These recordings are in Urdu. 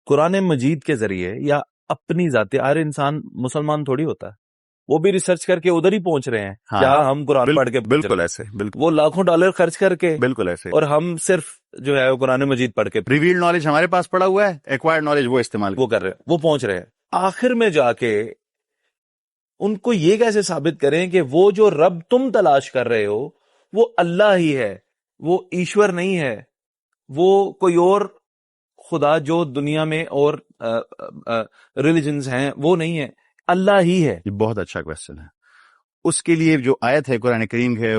قرآن مجید کے ذریعے یا اپنی ذاتی، ہر انسان مسلمان تھوڑی ہوتا ہے، وہ بھی ریسرچ کر کے ادھر ہی پہنچ رہے ہیں. کیا ہم قرآن پڑھ کے بالکل ایسے، بالکل وہ لاکھوں ڈالر خرچ کر کے، بالکل ایسے، اور ہم صرف جو ہے قرآن مجید پڑھ کے ریویلڈ نالج ہمارے پاس پڑا ہوا ہے، ایکوائرڈ نالج وہ استعمال وہ کر رہے ہیں، وہ پہنچ رہے ہیں. آخر میں جا کے ان کو یہ کیسے ثابت کریں کہ وہ جو رب تم تلاش کر رہے ہو وہ اللہ ہی ہے، وہ ایشور نہیں ہے، وہ کوئی اور خدا جو دنیا میں اور ریلیجنز ہیں وہ نہیں ہے، اللہ ہی ہے. یہ بہت اچھا کویسچن ہے. اس کے لیے جو آیت ہے قرآن کریم ہے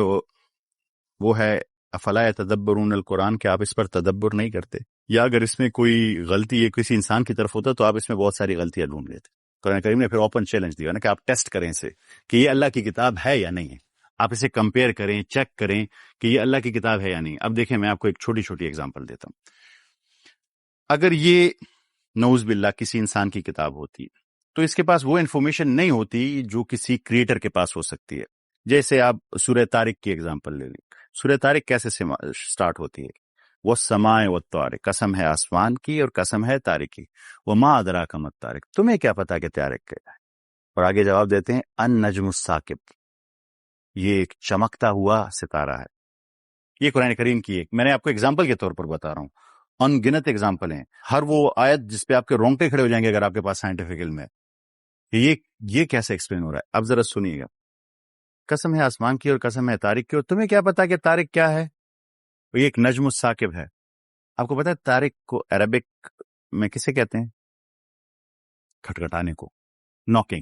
وہ ہے افلا یتدبرون القرآن، کہ آپ اس پر تدبر نہیں کرتے، یا اگر اس میں کوئی غلطی ہے کسی انسان کی طرف ہوتا تو آپ اس میں بہت ساری غلطیاں ڈھونڈ لیتے. قرآن کریم نے پھر اوپن چیلنج دیا نا کہ آپ ٹیسٹ کریں اسے کہ یہ اللہ کی کتاب ہے یا نہیں ہے. آپ اسے کمپیئر کریں، چیک کریں کہ یہ اللہ کی کتاب ہے یا نہیں. اب دیکھیں میں آپ کو ایک چھوٹی چھوٹی ایگزامپل دیتا ہوں. اگر یہ نعوذ باللہ کسی انسان کی کتاب ہوتی تو اس کے پاس وہ انفارمیشن نہیں ہوتی جو کسی کریٹر کے پاس ہو سکتی ہے. جیسے آپ سورہ طارق کی ایگزامپل لے لیں. سورہ طارق کیسے سٹارٹ ہوتی ہے؟ وہ سمائے و طارق، قسم ہے آسمان کی اور قسم ہے طارق کی. وہ ما ادراک ما طارق، تمہیں کیا پتا کہ طارق کیا ہے؟ اور آگے جواب دیتے ہیں ان نجم الثاقب، یہ ایک چمکتا ہوا ستارہ ہے. یہ قرآن کریم کی ایک، میں نے آپ کو ایگزامپل کے طور پر بتا رہا ہوں، ان گنت ایگزامپل ہیں. ہر وہ آیت جس پہ آپ کے رونگٹے کھڑے ہو جائیں گے اگر آپ کے پاس سائنٹیفک علم ہے. یہ کیسے ایکسپلین ہو رہا ہے؟ اب ذرا سنیے گا. قسم ہے آسمان کی اور قسم ہے طارق کی، اور تمہیں کیا پتا کہ طارق کیا ہے؟ یہ ایک نجم الثاقب ہے. آپ کو پتا ہے طارق کو عربک میں کسے کہتے ہیں؟ کھٹکھٹانے کو، ناکنگ.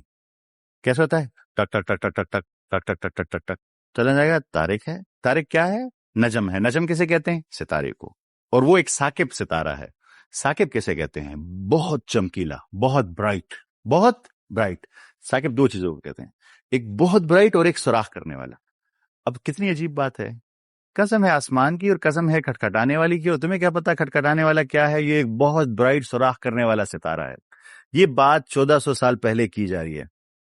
کیسے ہوتا ہے؟ ٹک ٹک ٹک ٹک ٹک ٹک ٹک ٹک ٹک ٹک ٹک ٹک چلا جائے گا. طارق ہے. طارق کیا ہے؟ نجم ہے. نجم کسے کہتے ہیں؟ ستارے کو. اور وہ ایک ثاقب ستارہ ہے. ثاقب کیسے کہتے ہیں؟ بہت چمکیلا، بہت برائٹ، بہت برائٹ. ثاقب دو چیزوں کو کہتے ہیں، ایک بہت برائٹ اور ایک سوراخ کرنے والا. اب کتنی عجیب بات ہے. قسم ہے آسمان کی اور قسم ہے کھٹکھٹانے والی کی، اور تمہیں کیا پتا کھٹکھٹانے والا کیا ہے؟ یہ ایک بہت برائٹ سوراخ کرنے والا ستارہ ہے. یہ بات 1400 سال پہلے کی جا رہی ہے،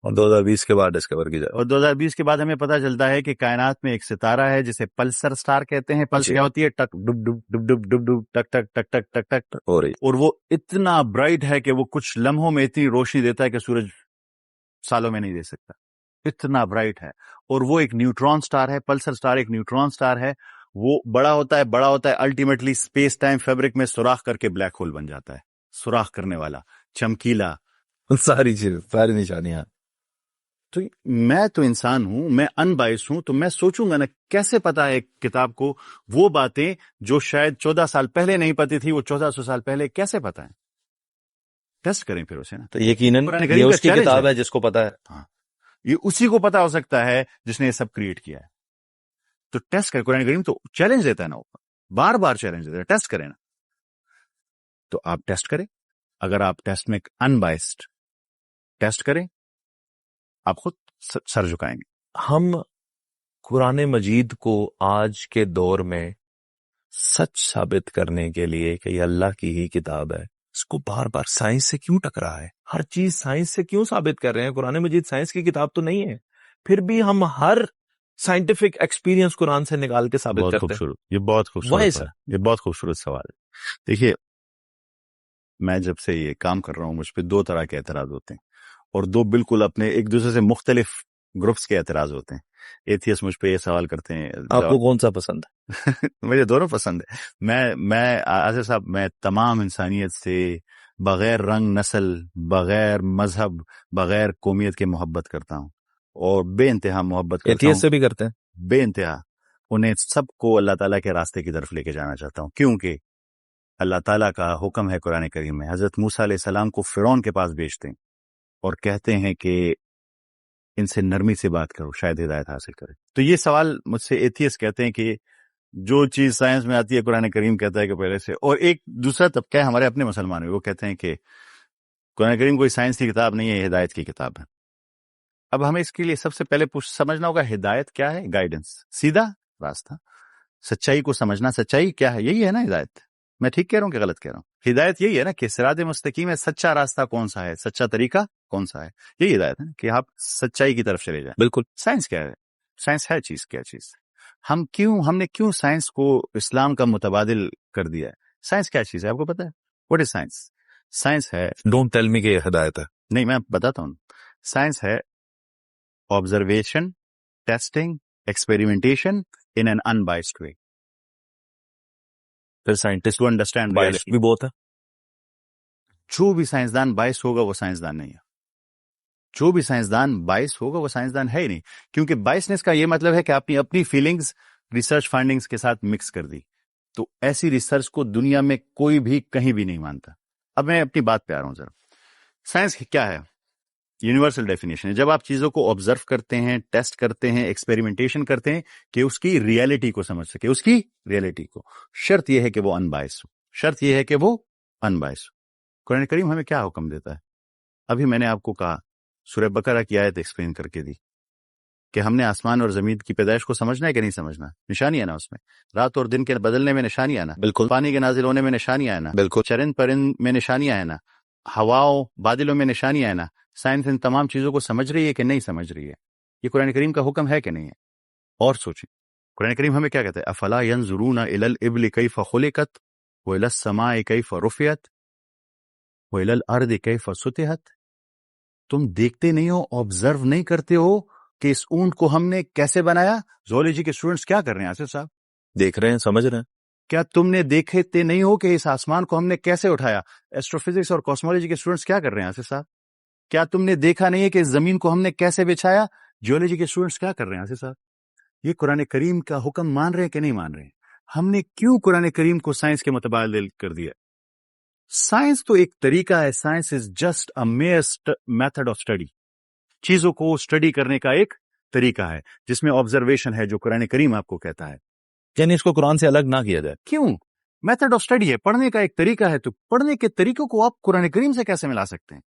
اور 2020 کے بعد ڈسکور کی جائے. اور 2020 کے بعد ہمیں پتا چلتا ہے کہ کائنات میں ایک ستارہ ہے جسے پلسر سٹار کہتے ہیں. پلس کیا ہوتی ہے؟ ٹک ڈب ڈب ڈب ڈب ڈب ڈب ٹک ٹک ٹک ٹک ٹک ٹک ہو رہی. اور وہ اتنا برائٹ ہے کہ وہ کچھ لمحوں میں اتنی روشنی دیتا ہے کہ سورج سالوں میں نہیں دے سکتا. اتنا برائٹ ہے. اور وہ ایک نیوٹران سٹار ہے. پلسر سٹار ایک نیوٹران سٹار ہے. وہ بڑا ہوتا ہے الٹیمیٹلی اسپیس ٹائم فیبرک میں سوراخ کر کے بلیک ہول بن جاتا ہے. سوراخ کرنے والا، چمکیلا، ساری چیز، ساری نشانیاں. تو میں تو انسان ہوں، میں ان بائس ہوں، تو میں سوچوں گا نا کیسے پتا ہے کتاب کو وہ باتیں جو شاید 14 سال پہلے نہیں پتی تھی، وہ 1400 سال پہلے کیسے پتا ہے؟ ٹیسٹ کریں پھر اسے نا. تو یقیناً یہ اس کی کتاب ہے جس کو پتا ہے. ہاں، یہ اسی کو پتا ہو سکتا ہے جس نے یہ سب کریٹ کیا ہے. تو ٹیسٹ کریں. قرآن کریم تو چیلنج دیتا ہے نا، بار بار چیلنج دیتا ہے، ٹیسٹ کریں نا. تو آپ ٹیسٹ کریں. اگر آپ ٹیسٹ میں ان بائسڈ ٹیسٹ کریں، آپ خود سر جھکائیں گے. ہم قرآن مجید کو آج کے دور میں سچ ثابت کرنے کے لیے کہ یہ اللہ کی ہی کتاب ہے، اس کو بار بار سائنس سے کیوں ٹکرا ہے؟ ہر چیز سائنس سے کیوں ثابت کر رہے ہیں؟ قرآن مجید سائنس کی کتاب تو نہیں ہے، پھر بھی ہم ہر سائنٹیفک ایکسپیرینس قرآن سے نکال کے ثابت کرتے ہیں. یہ بہت خوبصورت ہے. یہ بہت خوبصورت سوال ہے. دیکھیے، میں جب سے یہ کام کر رہا ہوں مجھ پہ دو طرح کے اعتراض ہوتے ہیں، اور دو بالکل اپنے ایک دوسرے سے مختلف گروپس کے اعتراض ہوتے ہیں. ایتھیس مجھ پہ یہ سوال کرتے ہیں، آپ کو کون سا پسند ہے؟ مجھے دونوں پسند ہے. میں آصف صاحب، میں تمام انسانیت سے بغیر رنگ نسل، بغیر مذہب، بغیر قومیت کے محبت کرتا ہوں، اور بے انتہا محبت کرتا ہوں. ایتھیس سے بھی کرتے ہیں؟ بے انتہا. انہیں سب کو اللہ تعالیٰ کے راستے کی طرف لے کے جانا چاہتا ہوں، کیونکہ اللہ تعالیٰ کا حکم ہے قرآن کریم میں. حضرت موسیٰ علیہ السلام کو فرعون کے پاس بھیجتے ہیں اور کہتے ہیں کہ ان سے نرمی سے بات کرو، شاید ہدایت حاصل کرے. تو یہ سوال مجھ سے ایتھیس کہتے ہیں کہ جو چیز سائنس میں آتی ہے قرآن کریم کہتا ہے کہ پہلے سے. اور ایک دوسرا طبقہ ہے ہمارے اپنے مسلمان، وہ کہتے ہیں کہ قرآن کریم کوئی سائنس کی کتاب نہیں ہے، یہ ہدایت کی کتاب ہے. اب ہمیں اس کے لیے سب سے پہلے سمجھنا ہوگا ہدایت کیا ہے. گائیڈنس، سیدھا راستہ، سچائی کو سمجھنا. سچائی کیا ہے؟ یہی ہے نا ہدایت. میں ٹھیک کہہ رہا ہوں کہ غلط کہہ رہا ہوں؟ ہدایت یہی ہے نا کہ صراط مستقیم ہے، سچا راستہ کون سا ہے، سچا طریقہ کون سا ہے. یہی ہدایت ہے نا کہ آپ سچائی کی طرف چلے جائیں. بالکل. سائنس کیا ہے؟ سائنس ہے چیز کیا چیز؟ ہم نے کیوں سائنس کو اسلام کا متبادل کر دیا ہے؟ سائنس کیا چیز ہے آپ کو پتا ہے؟ What is science? سائنس ہے، ڈونٹ ٹیل می کہ یہ ہدایت ہے. نہیں میں بتاتا ہوں، سائنس ہے observation, testing, experimentation in an unbiased way پھر scientist to understand bias reality. بھی بہت ہے. جو بھی سائنسدان بائس ہوگا وہ سائنسدان نہیں ہے. جو بھی سائنسدان بائس ہوگا وہ سائنسدان ہے ہی نہیں، کیونکہ بائسنس کا یہ مطلب ہے کہ آپ نے اپنی فیلنگز ریسرچ فائنڈنگز کے ساتھ مکس کر دی. تو ایسی ریسرچ کو دنیا میں کوئی بھی کہیں بھی نہیں مانتا. اب میں اپنی بات پہ آ رہا ہوں ذرا. سائنس کیا ہے؟ یونیورسل ڈیفینیشن ہے. جب آپ چیزوں کو آبزرو کرتے ہیں، ٹیسٹ کرتے ہیں، ایکسپیریمنٹیشن کرتے ہیں کہ اس کی ریئلٹی کو سمجھ سکے، اس کی ریئلٹی کو. شرط یہ ہے کہ وہ انبائس ہو، شرط یہ ہے کہ وہ انبائس ہو. قرآن کریم ہمیں کیا حکم دیتا ہے؟ ابھی میں نے آپ کو کہا، سورہ بقرہ کی آیت ایکسپلین کر کے دی کہ ہم نے آسمان اور زمین کی پیدائش کو سمجھنا ہے کہ نہیں سمجھنا. نشانی ہے نا اس میں، رات اور دن کے بدلنے میں نشانی ہے نا، بالکل پانی کے نازل ہونے میں نشانی ہے نا، بالکل. چرند پرند میں نشانیاں ہیں نا، ہواؤں بادلوں میں نشانیاں ہیں نا. سائنس ان تمام چیزوں کو سمجھ رہی ہے کہ نہیں سمجھ رہی ہے؟ یہ قرآن کریم کا حکم ہے کہ نہیں ہے؟ اور سوچیں، قرآن کریم ہمیں کیا کہتا ہے؟ افلا ينظرون الى الابل كيف خلقت والى السماء كيف رفعت والى الارض كيف سطحت. تم دیکھتے نہیں ہو، آبزرو نہیں کرتے ہو کہ اس اونٹ کو ہم نے کیسے بنایا؟ زوالوجی کے اسٹوڈنٹس کیا کر رہے ہیں آصف صاحب؟ دیکھ رہے ہیں، سمجھ رہے ہیں. کیا تم نے دیکھتے نہیں ہو کہ اس آسمان کو ہم نے کیسے اٹھایا؟ ایسٹرو فزکس اور کاسمولوجی کے اسٹوڈنٹس کیا کر رہے ہیں آصف صاحب؟ کیا تم نے دیکھا نہیں ہے کہ اس زمین کو ہم نے کیسے بچھایا؟ جیولوجی کے اسٹوڈنٹس کیا کر رہے ہیں آصف صاحب؟ یہ قرآن کریم کا حکم مان رہے ہیں کہ نہیں مان رہے ہیں؟ ہم نے کیوں قرآن کریم کو سائنس کے متبادل کر دیا؟ سائنس تو ایک طریقہ ہے. Science is just a mere method of study. چیزوں کو اسٹڈی کرنے کا ایک طریقہ ہے جس میں آبزرویشن ہے، جو قرآن کریم آپ کو کہتا ہے. یعنی اس کو قرآن سے الگ نہ کیا جائے. کیوں؟ میتھڈ آف اسٹڈی ہے، پڑھنے کا ایک طریقہ ہے. تو پڑھنے کے طریقوں کو آپ قرآن کریم سے کیسے ملا سکتے ہیں؟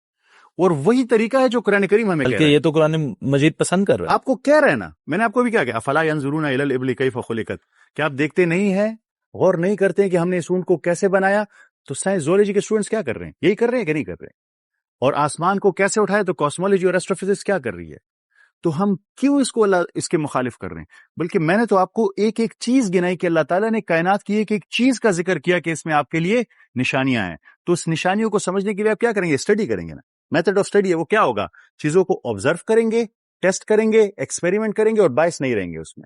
اور وہی طریقہ ہے جو قرآن کریم ہمیں کہہ بلکہ رہا ہے. یہ تو قرآن مجید پسند کر رہا ہے. آپ کو کہہ رہے ہیں نا، میں نے آپ کو بھی کہا کہ افلا ينظرون الى الابل كيف خلقت. کیا آپ دیکھتے نہیں ہیں، غور نہیں کرتے ہیں کہ ہم نے اس اونٹ کو کیسے بنایا؟ تو سائنس زولوجی کے اسٹوڈنٹس کیا کر رہے ہیں؟ یہی کر رہے ہیں کہ نہیں کر رہے؟ اور آسمان کو کیسے اٹھایا؟ تو کاسمولوجی اور ایسٹرو فزکس کیا کر رہی ہے؟ تو ہم کیوں اس کو اس کے مخالف کر رہے ہیں؟ بلکہ میں نے تو آپ کو ایک ایک چیز گنائی کہ اللہ تعالیٰ نے کائنات کی ایک ایک چیز کا ذکر کیا کہ اس میں آپ کے لیے نشانیاں ہیں. تو اس نشانیوں کو سمجھنے کے لیے آپ کیا کریں گے؟ اسٹڈی کریں گے نا. میتھڈ آف اسٹڈی ہے، وہ کیا ہوگا؟ چیزوں کو آبزرو کریں گے، ٹیسٹ کریں گے، ایکسپیریمنٹ کریں گے اور باعث نہیں رہیں گے اس میں،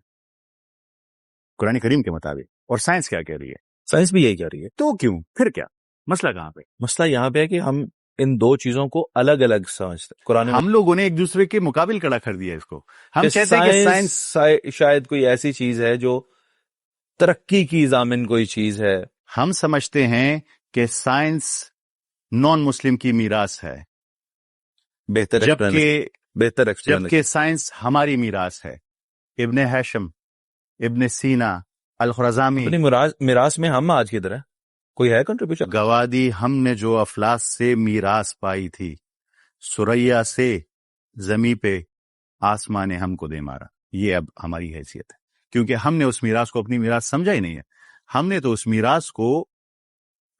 قرآن کریم کے مطابق. اور سائنس کیا کہہ رہی ہے؟ سائنس بھی یہی کہہ رہی ہے. تو کیوں؟ پھر کیا مسئلہ کہاں پہ؟ مسئلہ یہاں پہ ہے کہ ہم ان دو چیزوں کو الگ الگ سمجھتے ہیں. قرآن ہم لوگوں نے ایک دوسرے کے مقابل کھڑا کر دیا اس کو. ہم کہتے ہیں کہ سائنس شاید کوئی ایسی چیز ہے جو ترقی کی ضامن کوئی چیز ہے. ہم سمجھتے ہیں کہ سائنس نان مسلم کی میراث ہے، جبکہ سائنس ہماری میراث ہے. ابن ہاشم، ابن سینا، الخرزامی، اپنی میراث میں ہم آج کی طرح کوئی ہے کنٹریبیوشن؟ گوادی، ہم نے جو افلاس سے میراث پائی تھی، سریا سے زمیں پہ آسمان نے ہم کو دے مارا. یہ اب ہماری حیثیت ہے، کیونکہ ہم نے اس میراث کو اپنی میراث سمجھا ہی نہیں ہے. ہم نے تو اس میراث کو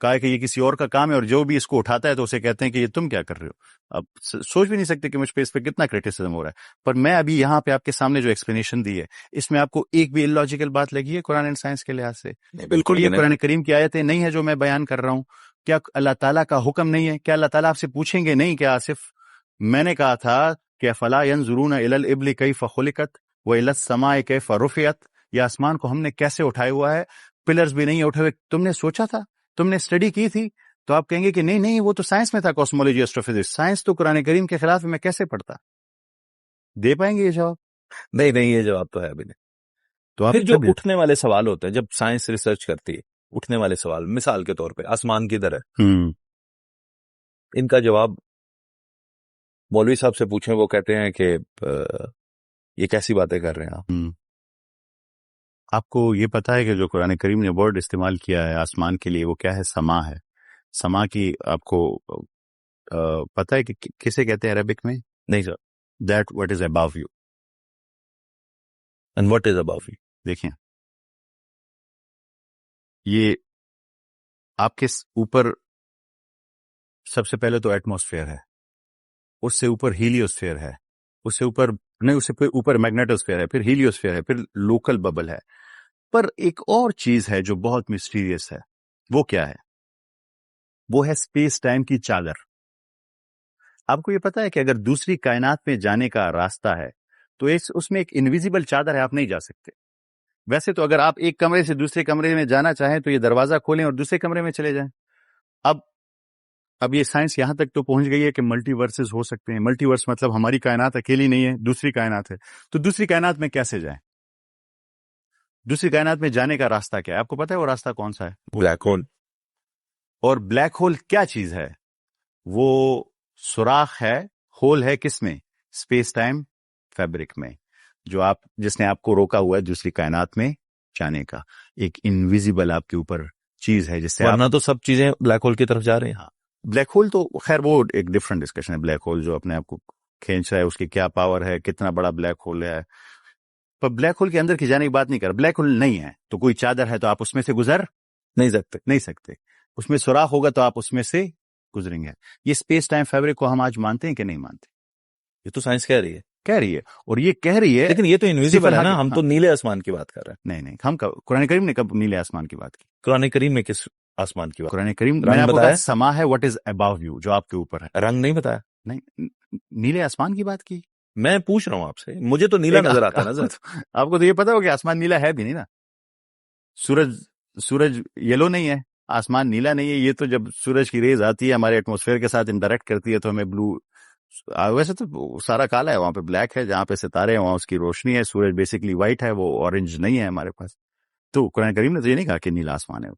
کہا کہ یہ کسی اور کا کام ہے، اور جو بھی اس کو اٹھاتا ہے تو اسے کہتے ہیں کہ یہ تم کیا کر رہے ہو. اب سوچ بھی نہیں سکتے کہ مجھ پہ اس پہ کتنا کریٹیسزم ہو رہا ہے. پر میں ابھی یہاں پہ آپ کے سامنے جو ایکسپلینیشن دی ہے، اس میں آپ کو ایک بھی illogical بات لگی ہے قرآن اینڈ سائنس کے لحاظ سے؟ بالکل. یہ قرآن کریم کی آیتیں نہیں ہے جو میں بیان کر رہا ہوں. کیا اللہ تعالیٰ کا حکم نہیں ہے؟ کیا اللہ تعالیٰ آپ سے پوچھیں گے نہیں کہ آصف، میں نے کہا تھا کہ افلا ينظرون الى الابل كيف خلقت والى السماء كيف رفعت. یہ آسمان کو ہم نے کیسے اٹھایا ہوا ہے؟ پلرز بھی نہیں اٹھے ہوئے. تم نے سوچا تھا؟ تم نے اسٹڈی کی تھی؟ تو آپ کہیں گے کہ نہیں وہ تو سائنس میں تھا، کاسمولوجی، ایسٹرو فزکس. سائنس تو قرآن کریم کے خلاف میں کیسے پڑھتا؟ دے پائیں گے یہ جواب؟ نہیں، یہ جواب تو ہے ابھی نہیں. تو پھر جو اٹھنے والے سوال ہوتے ہیں جب سائنس ریسرچ کرتی ہے، اٹھنے والے سوال مثال کے طور پہ آسمان کی طرح، ان کا جواب مولوی صاحب سے پوچھیں، وہ کہتے ہیں کہ یہ کیسی باتیں کر رہے ہیں آپ. آپ کو یہ پتا ہے کہ جو قرآن کریم نے ورڈ استعمال کیا ہے آسمان کے لیے وہ کیا ہے؟ سما ہے. سما کی آپ کو پتا ہے کہ کسے کہتے ہیں عربک میں؟ نہیں sir. That what is about you. And what is about you? دیکھیں، یہ آپ کے اوپر سب سے پہلے تو ایٹماسفیئر ہے، اس سے اوپر ہیلیوسفیئر ہے، اس سے اوپر نہیں، اس سے اوپر میگنیٹوسفیئر ہے، پھر ہیلیوسفیئر ہے، پھر لوکل ببل ہے. پر ایک اور چیز ہے جو بہت مسٹیریس ہے. وہ کیا ہے؟ وہ ہے اسپیس ٹائم کی چادر. آپ کو یہ پتا ہے کہ اگر دوسری کائنات میں جانے کا راستہ ہے تو اس میں ایک انویزیبل چادر ہے, آپ نہیں جا سکتے. ویسے تو اگر آپ ایک کمرے سے دوسرے کمرے میں جانا چاہیں تو یہ دروازہ کھولیں اور دوسرے کمرے میں چلے جائیں. اب یہ سائنس یہاں تک تو پہنچ گئی ہے کہ ملٹی ورسز ہو سکتے ہیں. ملٹی ورس مطلب ہماری کائنات اکیلی نہیں ہے, دوسری کائنات ہے. تو دوسری کائنات میں کیسے جائیں؟ دوسری کائنات میں جانے کا راستہ کیا ہے؟ آپ کو پتا ہے وہ راستہ کون سا ہے؟ Black hole. اور بلیک ہول کیا چیز ہے؟ وہ سوراخ ہے, ہول ہے کس میں؟ اسپیس ٹائم فیبرک میں, جس نے آپ کو روکا ہوا ہے دوسری کائنات میں جانے کا. ایک انویزیبل آپ کے اوپر چیز ہے جس سے ورنہ تو سب چیزیں بلیک ہول کی طرف جا رہی ہیں. بلیک ہول تو خیر وہ ایک ڈفرنٹ ڈسکشن ہے. بلیک ہول جو اپنے آپ کو کھینچ رہا ہے, اس کی کیا پاور ہے, کتنا بڑا بلیک ہول ہے. پر بلیک ہول کے اندر کی جانے کی بات نہیں کر. بلیک ہول نہیں ہے تو کوئی چادر ہے تو آپ اس میں سے گزر نہیں سکتے. اس میں سوراخ ہوگا تو آپ اس میں سے گزریں گے. یہ اسپیس ٹائم فیبرک کو ہم آج مانتے ہیں کہ نہیں مانتے؟ یہ تو سائنس کہہ رہی ہے, اور یہ کہہ رہی ہے, لیکن یہ تو انویزیبل ہے نا. ہم تو نیلے آسمان کی بات کر رہے ہیں. نہیں ہم قرآن کریم نے کب نیلے آسمان کی بات کی؟ قرآن کریم میں کس آسمان کی بات؟ قرآن کریم میں نے آپ کو کہا سما ہے, واٹ از اباؤ یو, جو آپ کے اوپر ہے. رنگ نہیں بتایا. نہیں, نیلے آسمان کی بات کی. میں پوچھ رہا ہوں آپ سے, مجھے تو نیلا نظر آتا ہے. آپ کو تو یہ پتا ہو کہ آسمان نیلا ہے بھی نہیں نا. سورج یلو نہیں ہے, آسمان نیلا نہیں ہے. یہ تو جب سورج کی ریز آتی ہے ہمارے ایٹماسفیئر کے ساتھ انٹریکٹ کرتی ہے تو ہمیں بلو, ویسے تو سارا کالا ہے, وہاں پہ بلیک ہے, جہاں پہ ستارے ہیں وہاں اس کی روشنی ہے. سورج بیسکلی وائٹ ہے, وہ اورنج نہیں ہے ہمارے پاس. تو قرآن کریم نے تو یہ نہیں کہا کہ نیلا آسمان ہے.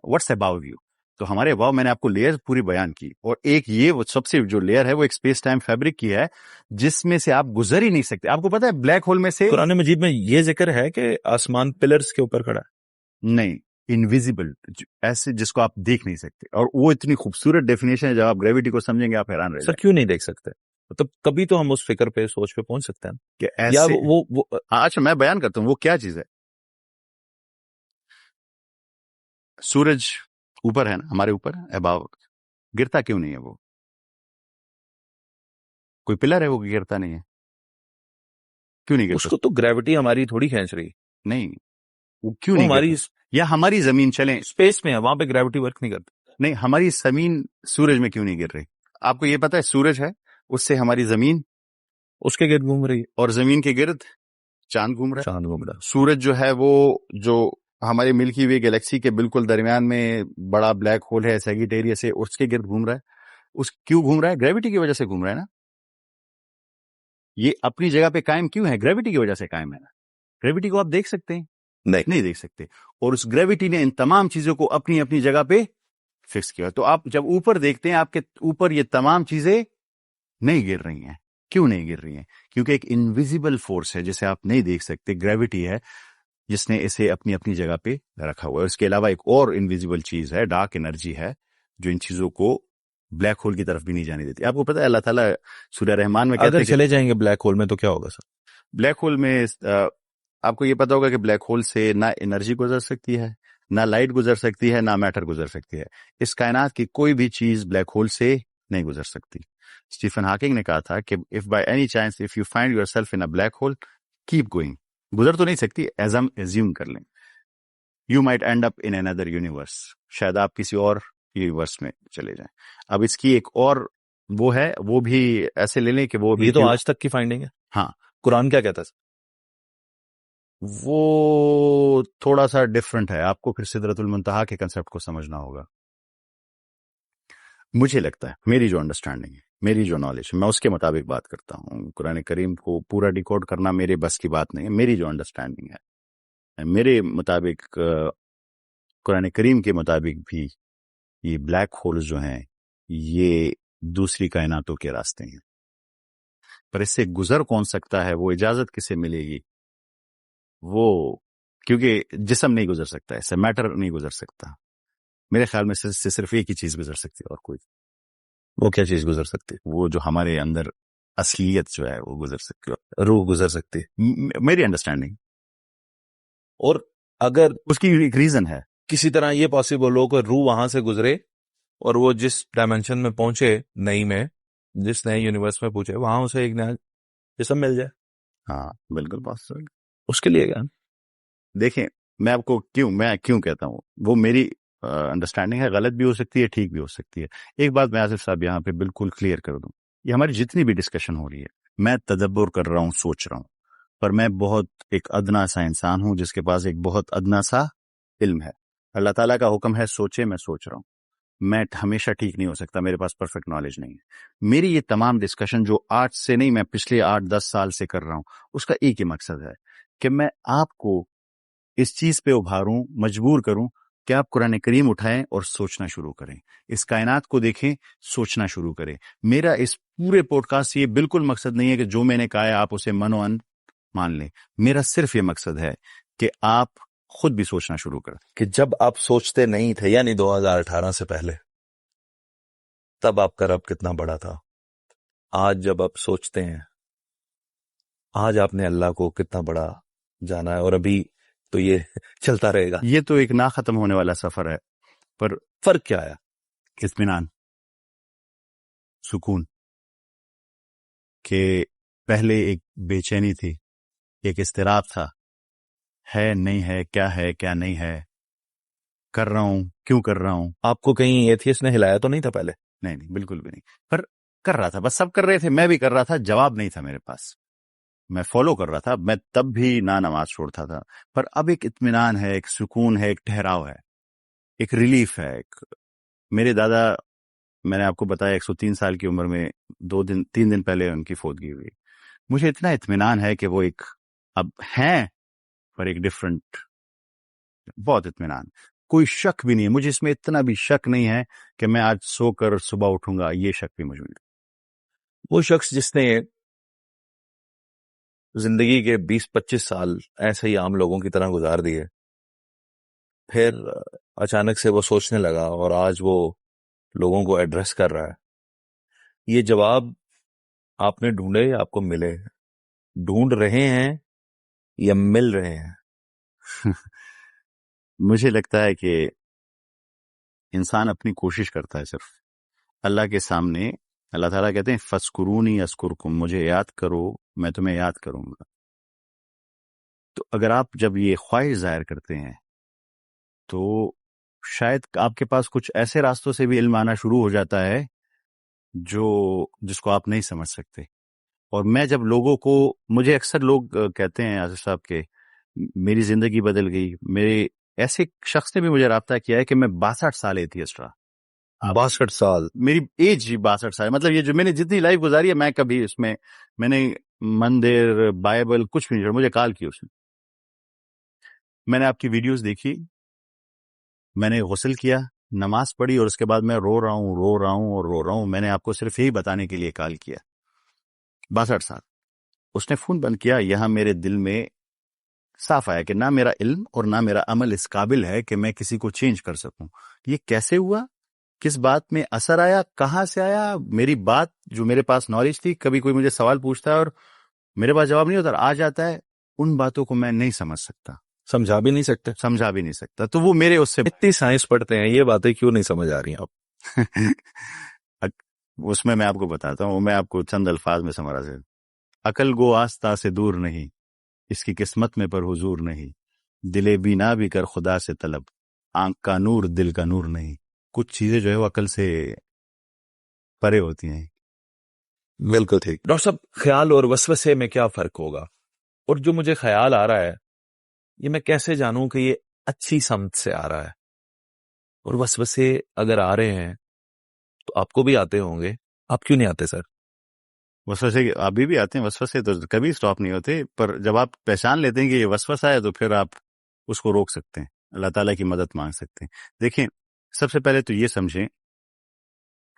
What's about you. تو ہمارے اباؤ میں نے آپ کو لیئر پوری بیان کی, اور ایک یہ وہ سب سے جو لیئر ہے وہ ایک اسپیس ٹائم فیبرک کی ہے جس میں سے آپ گزر ہی نہیں سکتے. آپ کو پتا ہے بلیک ہول میں سے قرآن مجید میں یہ ذکر ہے کہ آسمان پلرز کے اوپر کھڑا ہے. نہیں, انویزیبل, ایسے جس کو آپ دیکھ نہیں سکتے. اور وہ اتنی خوبصورت ڈیفینیشن ہے, جب آپ گریویٹی کو سمجھیں گے آپ حیران رہ سر جائیں. کیوں نہیں دیکھ سکتے؟ مطلب کبھی تو ہم اس فکر پہ, سوچ پہ پہنچ سکتے ہیں کہ یا ایسے وہ اچھا میں بیان کرتا ہوں وہ کیا چیز ہے. سورج اوپر ہے نا, ہمارے اوپر اباؤ, گرتا کیوں نہیں ہے؟ وہ کوئی پلر ہے وہ گرتا نہیں ہے, کیوں نہیں اس گرتا؟ کو تو گریوٹی ہماری تھوڑی کھینچ رہی. نہیں, وہ کیوں نہیں ہماری گرتا؟ یا ہماری زمین چلیں اسپیس میں ہے, وہاں پہ گریوٹی ورک نہیں کرتی. نہیں, ہماری زمین سورج میں کیوں نہیں گر رہی؟ آپ کو یہ پتا ہے سورج ہے, اس سے ہماری زمین اس کے گرد گھوم رہی ہے, اور زمین کے گرد چاند گھوم رہا ہے. چاند گھوم رہا. سورج جو ہے وہ جو ہمارے ملکی وے گیلیکسی کے بالکل درمیان میں بڑا بلیک ہول ہے سیگیٹیریس سے, اس کے گرد گھوم رہا ہے. اس کیوں گھوم رہا ہے؟ گریوٹی کی وجہ سے گھوم رہا ہے نا. یہ اپنی جگہ پہ قائم کیوں ہے؟ گریوٹی کی وجہ سے قائم ہے نا. گریوٹی کو آپ دیکھ سکتے ہیں؟ نہیں دیکھ سکتے. اور اس گریوٹی نے ان تمام چیزوں کو اپنی اپنی جگہ پہ فکس کیا. تو آپ جب اوپر دیکھتے ہیں آپ کے اوپر یہ تمام چیزیں نہیں گر رہی ہیں. کیوں نہیں گر رہی ہیں؟ کیونکہ ایک انویزیبل فورس ہے جسے آپ نہیں دیکھ سکتے, گریوٹی ہے, جس نے اسے اپنی اپنی جگہ پہ رکھا ہوا ہے. اس کے علاوہ ایک اور انویزیبل چیز ہے, ڈارک انرجی ہے, جو ان چیزوں کو بلیک ہول کی طرف بھی نہیں جانے دیتی. آپ کو پتا ہے اللہ تعالیٰ سورہ رحمان میں کہتے اگر ہیں چلے جائیں گے بلیک ہول میں تو کیا ہوگا سر؟ بلیک ہول میں آپ کو یہ پتا ہوگا کہ بلیک ہول سے نہ انرجی گزر سکتی ہے, نہ لائٹ گزر سکتی ہے, نہ میٹر گزر سکتی ہے. اس کائنات کی کوئی بھی چیز بلیک ہول سے نہیں گزر سکتی. اسٹیفن ہاکنگ نے کہا تھا کہ if by any chance if you find yourself in a black hole, keep going. گزر تو نہیں سکتی, assume کر لیں. You might end up in another universe. شاید آپ کسی اور یونیورس میں چلے جائیں. اب اس کی ایک اور وہ ہے, وہ بھی ایسے لے لیں کہ وہ بھی یہ تو آج تک کی فائنڈنگ ہے. ہاں, قرآن کیا کہتا ہے؟ وہ تھوڑا سا ڈفرنٹ ہے. آپ کو پھر سدرۃ المنتہا کے کنسپٹ کو سمجھنا ہوگا. مجھے لگتا ہے, میری جو انڈرسٹینڈنگ ہے, میری جو نالج ہے, میں اس کے مطابق بات کرتا ہوں. قرآن کریم کو پورا ڈیکوڈ کرنا میرے بس کی بات نہیں ہے. میری جو انڈرسٹینڈنگ ہے, میرے مطابق قرآن کریم کے مطابق بھی یہ بلیک ہولز جو ہیں یہ دوسری کائناتوں کے راستے ہیں. پر اس سے گزر کون سکتا ہے, وہ اجازت کسے ملے گی؟ وہ کیونکہ جسم نہیں گزر سکتا, اس سے میٹر نہیں گزر سکتا. میرے خیال میں صرف ایک ہی چیز گزر سکتی ہے, اور کوئی. وہ کیا چیز گزر سکتی ہے؟ وہ جو ہمارے اندر اصلیت جو ہے وہ گزر سکتی ہے, روح گزر سکتی ہے, میری انڈرسٹینڈنگ. اور اگر اس کی ایک ریزن ہے, کسی طرح یہ پاسبل ہو کہ روح وہاں سے گزرے اور وہ جس ڈائمینشن میں پہنچے, نئی میں, جس نئے یونیورس میں پہنچے, وہاں اسے ایک نیا جسم مل جائے. ہاں بالکل پاسبل. اس کے لیے کیا دیکھیں, میں آپ کو کیوں کہتا ہوں, وہ انڈرسٹینڈنگ ہے، غلط بھی ہو سکتی ہے، ٹھیک بھی ہو سکتی ہے. ایک بات میں آصف صاحب یہاں پہ بالکل کلیئر کر دوں، یہ ہماری جتنی بھی ڈسکشن ہو رہی ہے، میں تدبر کر رہا ہوں، سوچ رہا ہوں، پر میں بہت ایک ادنا سا انسان ہوں جس کے پاس ایک بہت ادنا سا علم ہے. اللہ تعالیٰ کا حکم ہے سوچے، میں سوچ رہا ہوں. میں ہمیشہ ٹھیک نہیں ہو سکتا، میرے پاس پرفیکٹ نالج نہیں ہے. میری یہ تمام ڈسکشن جو آج سے نہیں، میں پچھلے 8-10 سال سے کر رہا ہوں، اس کا ایک ہی مقصد ہے کہ میں آپ کو اس چیز پہ ابھاروں، مجبور کروں کہ آپ قرآن کریم اٹھائیں اور سوچنا شروع کریں، اس کائنات کو دیکھیں، سوچنا شروع کریں. میرا اس پورے پوڈ کاسٹ یہ بالکل مقصد نہیں ہے کہ جو میں نے کہا ہے آپ اسے من و ان مان لیں. میرا صرف یہ مقصد ہے کہ آپ خود بھی سوچنا شروع کریں. کہ جب آپ سوچتے نہیں تھے، یعنی 2018 سے پہلے، تب آپ کا رب کتنا بڑا تھا. آج جب آپ سوچتے ہیں، آج آپ نے اللہ کو کتنا بڑا جانا ہے، اور ابھی تو یہ چلتا رہے گا. یہ تو ایک نہ ختم ہونے والا سفر ہے، پر فرق کیا ہے؟ اطمینان، سکون، کہ پہلے ایک بے چینی تھی، ایک اضطراب تھا، ہے نہیں ہے، کیا نہیں ہے، کر رہا ہوں، کیوں کر رہا ہوں. آپ کو کہیں ایتھیسٹ نے ہلایا تو نہیں تھا پہلے؟ نہیں بالکل بھی نہیں، پر کر رہا تھا، بس سب کر رہے تھے، میں بھی کر رہا تھا، جواب نہیں تھا میرے پاس. میں فالو کر رہا تھا، میں تب بھی نہ نماز چھوڑتا تھا، پر اب ایک اطمینان ہے، ایک سکون ہے، ایک ٹھہراؤ ہے، ایک ریلیف ہے. میرے دادا، میں نے آپ کو بتایا 103 سال کی عمر میں 3 دن پہلے ان کی فوتگی ہوئی. مجھے اتنا اطمینان ہے کہ وہ ایک اب ہیں، پر ایک ڈفرنٹ، بہت اطمینان، کوئی شک بھی نہیں ہے مجھے اس میں، اتنا بھی شک نہیں ہے کہ میں آج سو کر صبح اٹھوں گا، یہ شک بھی مجھے نہیں. وہ شخص جس نے زندگی کے 20-25 سال ایسے ہی عام لوگوں کی طرح گزار دیے، پھر اچانک سے وہ سوچنے لگا اور آج وہ لوگوں کو ایڈریس کر رہا ہے. یہ جواب آپ نے ڈھونڈے یا آپ کو ملے؟ ڈھونڈ رہے ہیں یا مل رہے ہیں؟ مجھے لگتا ہے کہ انسان اپنی کوشش کرتا ہے صرف. اللہ کے سامنے اللہ تعالیٰ کہتے ہیں فَاذْكُرُونِي أَذْكُرْكُمْ، مجھے یاد کرو، میں تمہیں یاد کروں گا. تو اگر آپ جب یہ خواہش ظاہر کرتے ہیں تو شاید آپ کے پاس کچھ ایسے راستوں سے بھی علم آنا شروع ہو جاتا ہے جس کو آپ نہیں سمجھ سکتے. اور میں جب لوگوں کو، مجھے اکثر لوگ کہتے ہیں آصف صاحب کہ میری زندگی بدل گئی، میرے ایسے شخص نے بھی مجھے رابطہ کیا ہے کہ میں 62 سال ایتھیسٹ رہا. 62 سال؟ میری ایج ہی 62 سال، مطلب یہ جو میں نے جتنی لائف گزاری ہے، میں کبھی اس میں نے مندر، بائبل کچھ بھی نہیں چھوڑا. مجھے کال کی اس نے، میں نے آپ کی ویڈیوز دیکھی، میں نے غسل کیا، نماز پڑھی، اور اس کے بعد میں رو رہا ہوں. میں نے آپ کو صرف یہی بتانے کے لیے کال کیا. 62 سال. اس نے فون بند کیا. یہاں میرے دل میں صاف آیا کہ نہ میرا علم اور نہ میرا عمل اس قابل ہے کہ میں کسی کو چینج کر سکوں. یہ کیسے ہوا؟ کس بات میں اثر آیا؟ کہاں سے آیا؟ میری بات جو میرے پاس نالج تھی، کبھی کوئی مجھے سوال پوچھتا ہے اور میرے پاس جواب نہیں ہوتا، آ جاتا ہے، ان باتوں کو میں نہیں سمجھ سکتا، سمجھا بھی نہیں سکتے. تو وہ میرے اس سے اتنی سائنس پڑھتے ہیں، یہ باتیں کیوں نہیں سمجھ آ رہی ہیں آپ؟ اس میں آپ کو بتاتا ہوں، میں آپ کو چند الفاظ میں سمرا سے. عقل گو آستہ سے دور نہیں، اس کی قسمت میں پر حضور نہیں، دل بینا بھی کر خدا سے طلب، آنکھ کا نور دل کا نور نہیں. کچھ چیزیں جو ہے وہ عقل سے پرے ہوتی ہیں. بالکل ٹھیک. ڈاکٹر صاحب، خیال اور وسوسے میں کیا فرق ہوگا؟ اور جو مجھے خیال آ رہا ہے، یہ میں کیسے جانوں کہ یہ اچھی سمت سے آ رہا ہے؟ اور وسوسے اگر آ رہے ہیں تو آپ کو بھی آتے ہوں گے، آپ کیوں نہیں آتے سر؟ وسوسے ابھی بھی آتے ہیں، وسوسے تو کبھی سٹاپ نہیں ہوتے، پر جب آپ پہچان لیتے ہیں کہ یہ وسوسہ ہے تو پھر آپ اس کو روک سکتے ہیں، اللہ تعالیٰ کی مدد مانگ سکتے ہیں. دیکھیں، سب سے پہلے تو یہ سمجھیں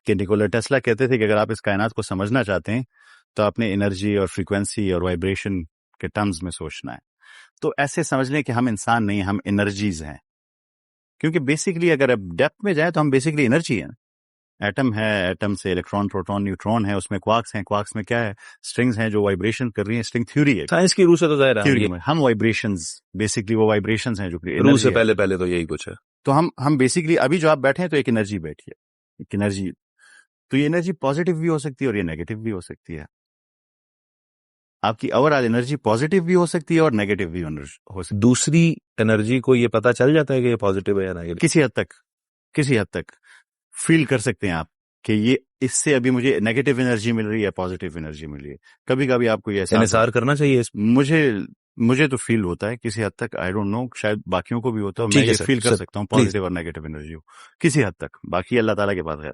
کہ نیکولا ٹیسلا کہتے تھے کہ اگر آپ اس کائنات کو سمجھنا چاہتے ہیں تو آپ نے انرجی اور فریکوینسی اور وائبریشن کے ٹرمز میں سوچنا ہے. تو ایسے سمجھ لیں کہ ہم انسان نہیں، ہم انرجیز ہیں، کیونکہ بیسکلی اگر آپ ڈیپتھ میں جائیں تو ہم بیسکلی انرجی ہیں. ایٹم ہے، ایٹم سے الیکٹران، پروٹون، نیوٹرون ہے، اس میں کوارکس ہیں، کوارکس میں کیا ہے؟ اسٹرنگز ہیں جو وائبریشن کر رہی ہیں. اسٹرنگ تھیوری ہے، سائنس کی روح سے تو ظاہر ہے تھیوری میں ہم وائبریشنز، بیسکلی وہ وائبریشنز ہیں جو روح سے پہلے تو یہی کچھ ہے. تو ہم بیسکلی ابھی جو آپ بیٹھے ہیں تو ایک انرجی بیٹھی ہے، ایک انرجی. تو یہ انرجی پازیٹیو بھی ہو سکتی ہے اور یہ نیگیٹو بھی ہو سکتی ہے. آپ کی اوور آل انرجی پازیٹیو بھی ہو سکتی ہے اور نیگیٹو بھی ہو سکتی ہے. دوسری انرجی کو یہ پتا چل جاتا ہے کہ یہ پازیٹیو ہے یا نیگیٹو؟ کسی حد تک کسی حد تک فیل کر سکتے ہیں آپ کہ یہ اس سے ابھی مجھے نیگیٹو انرجی مل رہی ہے، پازیٹیو انرجی مل رہی ہے. کبھی کبھی آپ کو یہ احساس انحصار کرنا چاہیے اس مجھے تو فیل ہوتا ہے کسی حد تک. آئی ڈونٹ نو، شاید باقیوں کو بھی ہوتا ہے. میں ٹھیک ہے یہ سر، فیل کر سر سکتا ہوں پلیز. پازیٹیو اور نیگیٹو انرجی ہو کسی حد تک. باقی اللہ تعالیٰ کے پاس ہے.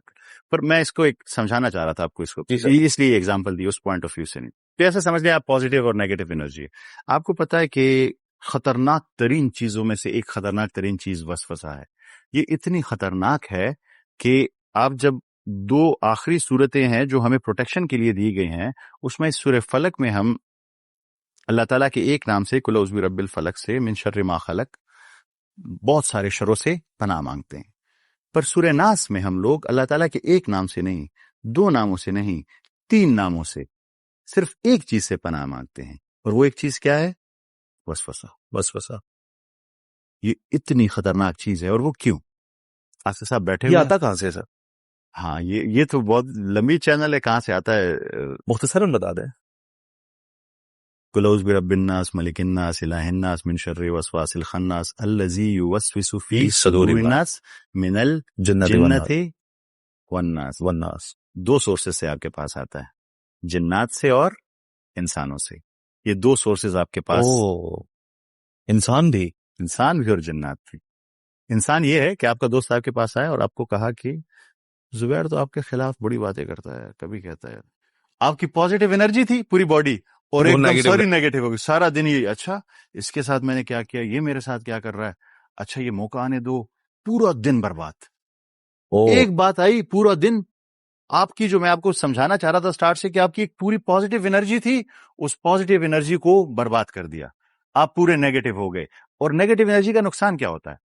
پر میں اس کو ایک سمجھانا چاہ رہا تھا آپ کو، اس کو جی سر. اس لیے ایگزامپل دی اس پوائنٹ آف ویو سے نہیں. تو ایسا سمجھ لیں آپ پازیٹیو اور نیگیٹو انرجی ہے. آپ کو پتا ہے کہ خطرناک ترین چیزوں میں سے ایک خطرناک ترین چیز وسوسہ ہے. یہ اتنی خطرناک ہے کہ آپ جب دو آخری صورتیں ہیں جو ہمیں پروٹیکشن کے لیے دی گئی ہیں، اس میں سورہ فلق میں ہم اللہ تعالیٰ کے ایک نام سے قل اعوذ برب الفلق سے من شر ما خلق بہت سارے شروں سے پناہ مانگتے ہیں. پر سورہ ناس میں ہم لوگ اللہ تعالیٰ کے ایک نام سے نہیں، دو ناموں سے نہیں، 3 ناموں سے صرف ایک چیز سے پناہ مانگتے ہیں. اور وہ ایک چیز کیا ہے؟ وسوسہ. وسوسہ یہ اتنی خطرناک چیز ہے. اور وہ کیوں؟ آصف صاحب بیٹھے یہ ہوئے آتا کہاں سے سر؟ ہاں یہ تو بہت لمبی چینل ہے. کہاں سے آتا ہے؟ مختصراً بتا دیں. قل اعوذ برب الناس ملک الناس الہ الناس من شر وسواس الخناس الذی یوسوس فی صدور الناس من الجنۃ والناس. والناس 2 سورسز سے آپ کے پاس آتا ہے، جنات سے اور انسانوں سے. یہ 2 سورسز آپ کے پاس. انسان بھی اور جنات بھی. انسان یہ ہے کہ آپ کا دوست آپ کے پاس آئے اور آپ کو کہا کہ زبیر تو آپ کے خلاف بڑی باتیں کرتا ہے، کبھی کہتا ہے آپ کی پازیٹیو انرجی تھی پوری باڈی اور ایک دم ساری نیگیٹو ہو گئی. سارا دن یہ اچھا اس کے ساتھ میں نے کیا کیا، یہ میرے ساتھ کیا کر رہا ہے، اچھا یہ موقع آنے دو. پورا دن برباد. ایک بات آئی پورا دن آپ کی، جو میں آپ کو سمجھانا چاہ رہا تھا سٹارٹ سے، کہ آپ کی ایک پوری پازیٹیو انرجی تھی، اس پازیٹیو انرجی کو برباد کر دیا. آپ پورے نیگیٹو ہو گئے. اور نیگیٹو انرجی کا نقصان کیا ہوتا ہے؟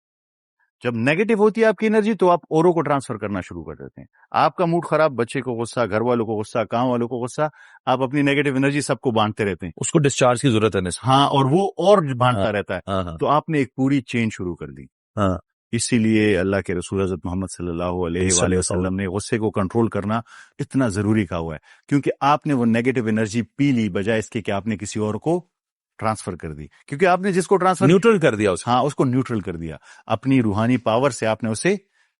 جب نیگیٹو ہوتی ہے آپ کی انرجی تو آپ اوروں کو ٹرانسفر کرنا شروع کر دیتے ہیں. آپ کا موڈ خراب، بچے کو غصہ، گھر والوں کو غصہ، کام والوں کو غصہ، آپ اپنی نیگیٹو انرجی سب کو بانٹتے رہتے ہیں. اس کو ڈسچارج کی ضرورت ہے. ہاں، اور وہ اور بانٹتا رہتا ہے. تو آپ نے ایک پوری چین شروع کر دی. اسی لیے اللہ کے رسول حضرت محمد صلی اللہ علیہ وآلہ وسلم نے غصے کو کنٹرول کرنا اتنا ضروری کہا ہوا ہے، کیونکہ آپ نے وہ نیگیٹو انرجی پی لی بجائے اس کے کہ آپ نے کسی اور کو ٹرانسفر کر دی. کیونکہ آپ نے جس کو ٹرانسفر نیوٹرل کر دیا اس کو نیوٹرل کر دیا. اپنی روحانی پاور سے آپ نے اسے